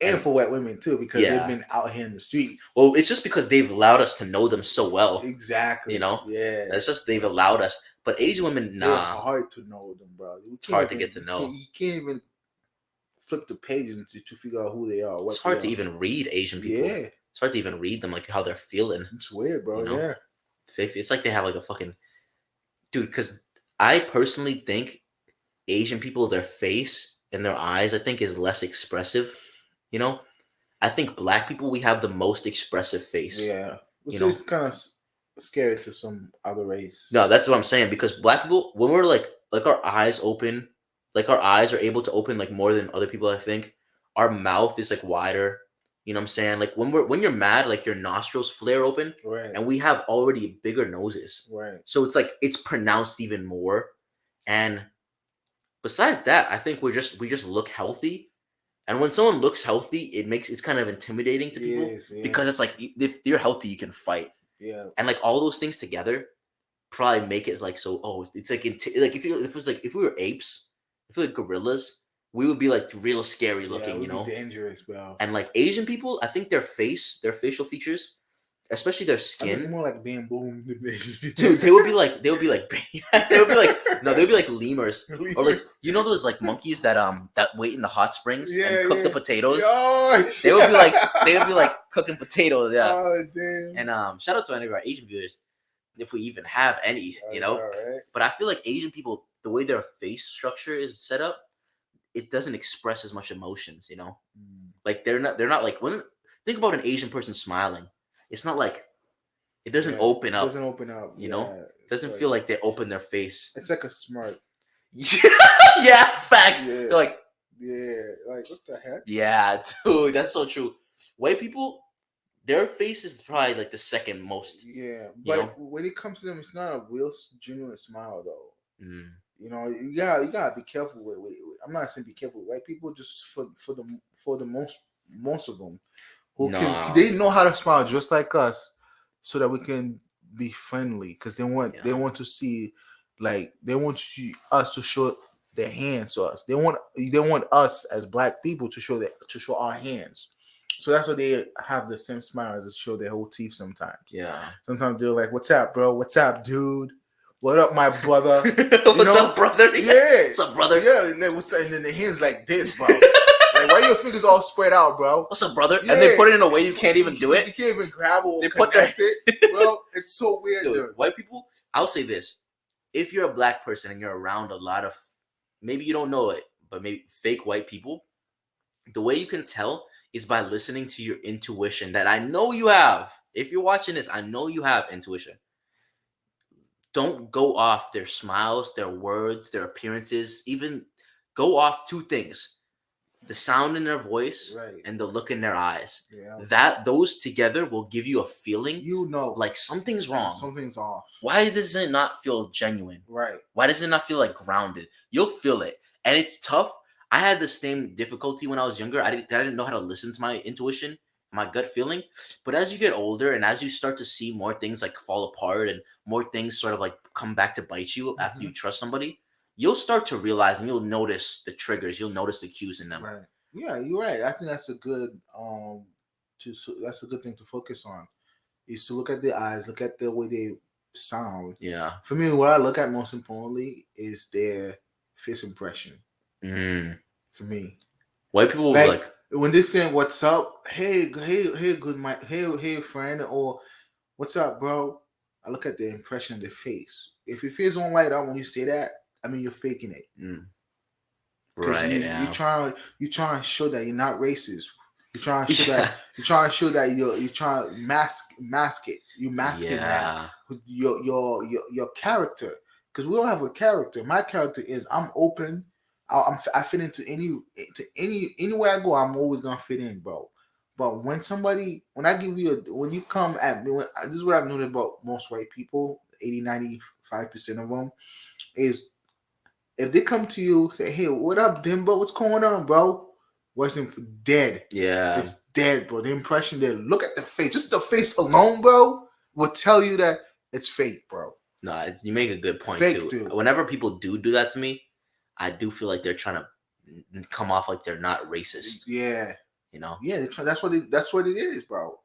And for white women too, because they've been out here in the street. Well, it's just because they've allowed us to know them so well. Exactly. You know? Yeah. That's just they've allowed us. But Asian women, nah. It's hard to know them, bro. It's hard to get to know. You can't even flip the pages to figure out who they are. It's hard to even read Asian people. Yeah. It's hard to even read them, like how they're feeling. It's weird, bro. You know? Yeah. It's like they have like a fucking... Dude, because I personally think Asian people, their face and their eyes, I think, is less expressive. You know, I think black people, we have the most expressive face. Yeah. It's kind of scary to some other race. No, that's what I'm saying. Because black people, when we're like our eyes open, like our eyes are able to open like more than other people, I think. Our mouth is like wider. You know what I'm saying? Like when you're mad, like your nostrils flare open. Right. And we have already bigger noses. Right. So it's like it's pronounced even more. And besides that, I think we just look healthy. And when someone looks healthy, it's kind of intimidating to people. Yes. Because it's like, if you're healthy, you can fight. Yeah. And like all those things together probably make it like so. Oh, it's like like if we were apes, if we were gorillas, we would be like real scary looking. You know, dangerous, bro. And like Asian people, I think their facial features, especially their skin, more like bamboo. Dude, they would be like they'd be like lemurs. Or like, you know those like monkeys that wait in the hot springs and cook the potatoes. Oh, they would be like cooking potatoes. Yeah. Oh damn. And shout out to any of our Asian viewers, if we even have any, you know. Right. But I feel like Asian people, the way their face structure is set up, it doesn't express as much emotions. You know, like they're not like think about an Asian person smiling. It's not like it doesn't open up. It doesn't open up. You know? It doesn't feel like they open their face. It's like a smart. Yeah, facts. Yeah. They're like, like what the heck? Yeah, dude, that's so true. White people, their face is probably like the second most. Yeah, but when it comes to them, it's not a real genuine smile though. You know, you gotta be careful with. I'm not saying be careful with white people, just for the most of them. They know how to smile just like us, so that we can be friendly. Because they want to see, like they want us to show their hands to us. They want us as black people to show our hands. So that's why they have the same smile as to show their whole teeth sometimes. Yeah. Sometimes they're like, "What's up, bro? What's up, dude? What up, my brother? What's up, brother? Yeah. What's up, brother? Yeah. Like, what's up?" And then the hands like this, bro. Like, why your fingers all spread out, bro? What's up, brother? Yeah. And they put it in a way you can't even do it. You can't even grab or they connect it, bro. It's so weird, dude. White people, I'll say this. If you're a black person and you're around a lot of, maybe you don't know it, but maybe fake white people, the way you can tell is by listening to your intuition that I know you have. If you're watching this, I know you have intuition. Don't go off their smiles, their words, their appearances. Even go off two things: the sound in their voice and the look in their eyes. Yeah. Those together will give you a feeling. You know, like something's wrong. Something's off. Why does it not feel genuine? Right. Why does it not feel like grounded? You'll feel it, and it's tough. I had the same difficulty when I was younger. I didn't know how to listen to my intuition, my gut feeling. But as you get older and as you start to see more things like fall apart and more things sort of like come back to bite you after you trust somebody, you'll start to realize and you'll notice the triggers. You'll notice the cues in them. Right. Yeah, you're right. I think that's a good that's a good thing to focus on. Is to look at their eyes, look at the way they sound. Yeah. For me, what I look at most importantly is their face impression. For me, white people like when they say "What's up?" Hey, good my hey friend, or "What's up, bro?" I look at the impression of their face. If your face don't light up when you say that, I mean you're faking it. Right. You trying to show that you're not racist. You're trying to show that you're trying to mask it. You masking that with your character, because we all have a character. My character is I'm open. I fit into anywhere I go. I'm always gonna fit in, bro. But when you come at me, this is what I've noticed about most white people, 80-95% of them, is if they come to you, say, "Hey, what up, Dimbo? What's going on, bro?" Watch them dead. Yeah. It's dead, bro. The impression there, look at the face. Just the face alone, bro, will tell you that it's fake, bro. No, you make a good point, fake, too. Dude. Whenever people do that to me, I do feel like they're trying to come off like they're not racist. Yeah. You know? Yeah, that's what it is, bro.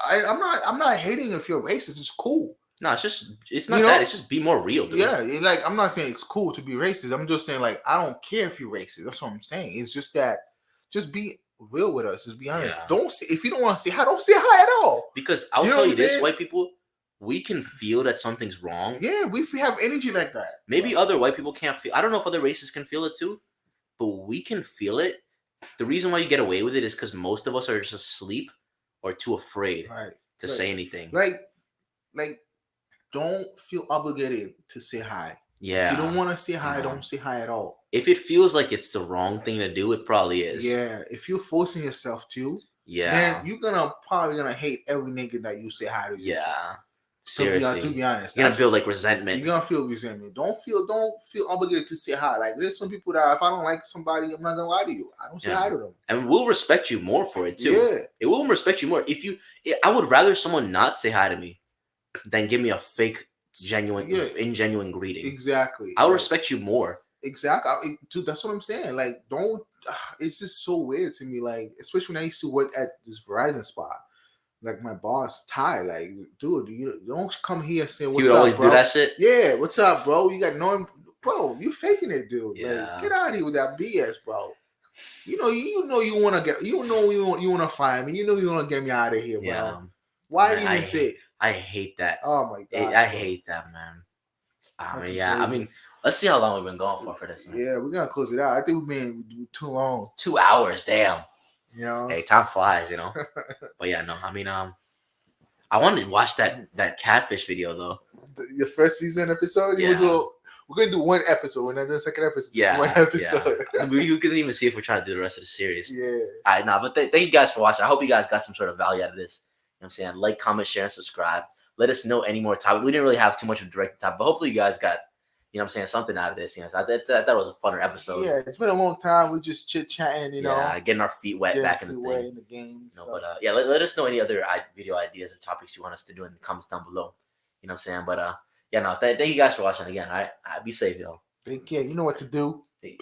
I'm not hating if you're racist. It's cool. No, it's not that. It's just be more real, dude. Yeah, like I'm not saying it's cool to be racist. I'm just saying like I don't care if you're racist. That's what I'm saying. It's just that just be real with us. Just be honest. Yeah. If you don't want to say hi, don't say hi at all. Because I'll tell you this, white people, we can feel that something's wrong. Yeah, we have energy like that. Maybe other white people can't feel. I don't know if other races can feel it too, but we can feel it. The reason why you get away with it is because most of us are just asleep or too afraid to say anything. Like, don't feel obligated to say hi. Yeah. If you don't want to say hi, don't say hi at all. If it feels like it's the wrong thing to do, it probably is. Yeah. If you're forcing yourself to, man, you're probably gonna hate every nigga that you say hi to. Yeah. Seriously. To be honest, you're gonna feel like resentment. You're gonna feel resentment. Don't feel obligated to say hi. Like there's some people that if I don't like somebody, I'm not gonna lie to you. I don't say hi to them. And we'll respect you more for it too. Yeah. It will respect you more. I would rather someone not say hi to me than give me a fake, ingenuine greeting. Exactly. I'll respect you more. Exactly. Dude, that's what I'm saying. Like, it's just so weird to me. Like, especially when I used to work at this Verizon spot. Like my boss, Ty, like, dude, you don't come here and say, "What's up, bro?" You would always do that shit? Yeah, what's up, bro? You got no, bro, you faking it, dude. Yeah. Like, get out of here with that BS, bro. You want to fire me. You want to get me out of here, bro. Yeah. Why do you even say it? I hate that. Oh my god. I hate that, man. I mean, let's see how long we've been going for this, man. Yeah, we're gonna close it out. I think we've been too long. 2 hours, damn. You know? Hey, time flies, you know. But yeah, no, I mean, I wanted to watch that catfish video though. The first season episode. Yeah. We're gonna do one episode. We're not doing a second episode. Yeah, one episode. Yeah. You can even see if we're trying to do the rest of the series. Yeah. All right, but thank you guys for watching. I hope you guys got some sort of value out of this. You know what I'm saying? Like, comment, share, and subscribe. Let us know any more topics. We didn't really have too much of a direct topic, but hopefully you guys got, you know what I'm saying, something out of this. You know, so I thought it was a funner episode. Yeah, it's been a long time. We just chit-chatting, you know. Yeah, getting our feet wet back in the game. No, but yeah, let us know any other video ideas or topics you want us to do in the comments down below. You know what I'm saying? But yeah, no, thank you guys for watching again, all right? Be safe, y'all. Take care. You know what to do. Peace.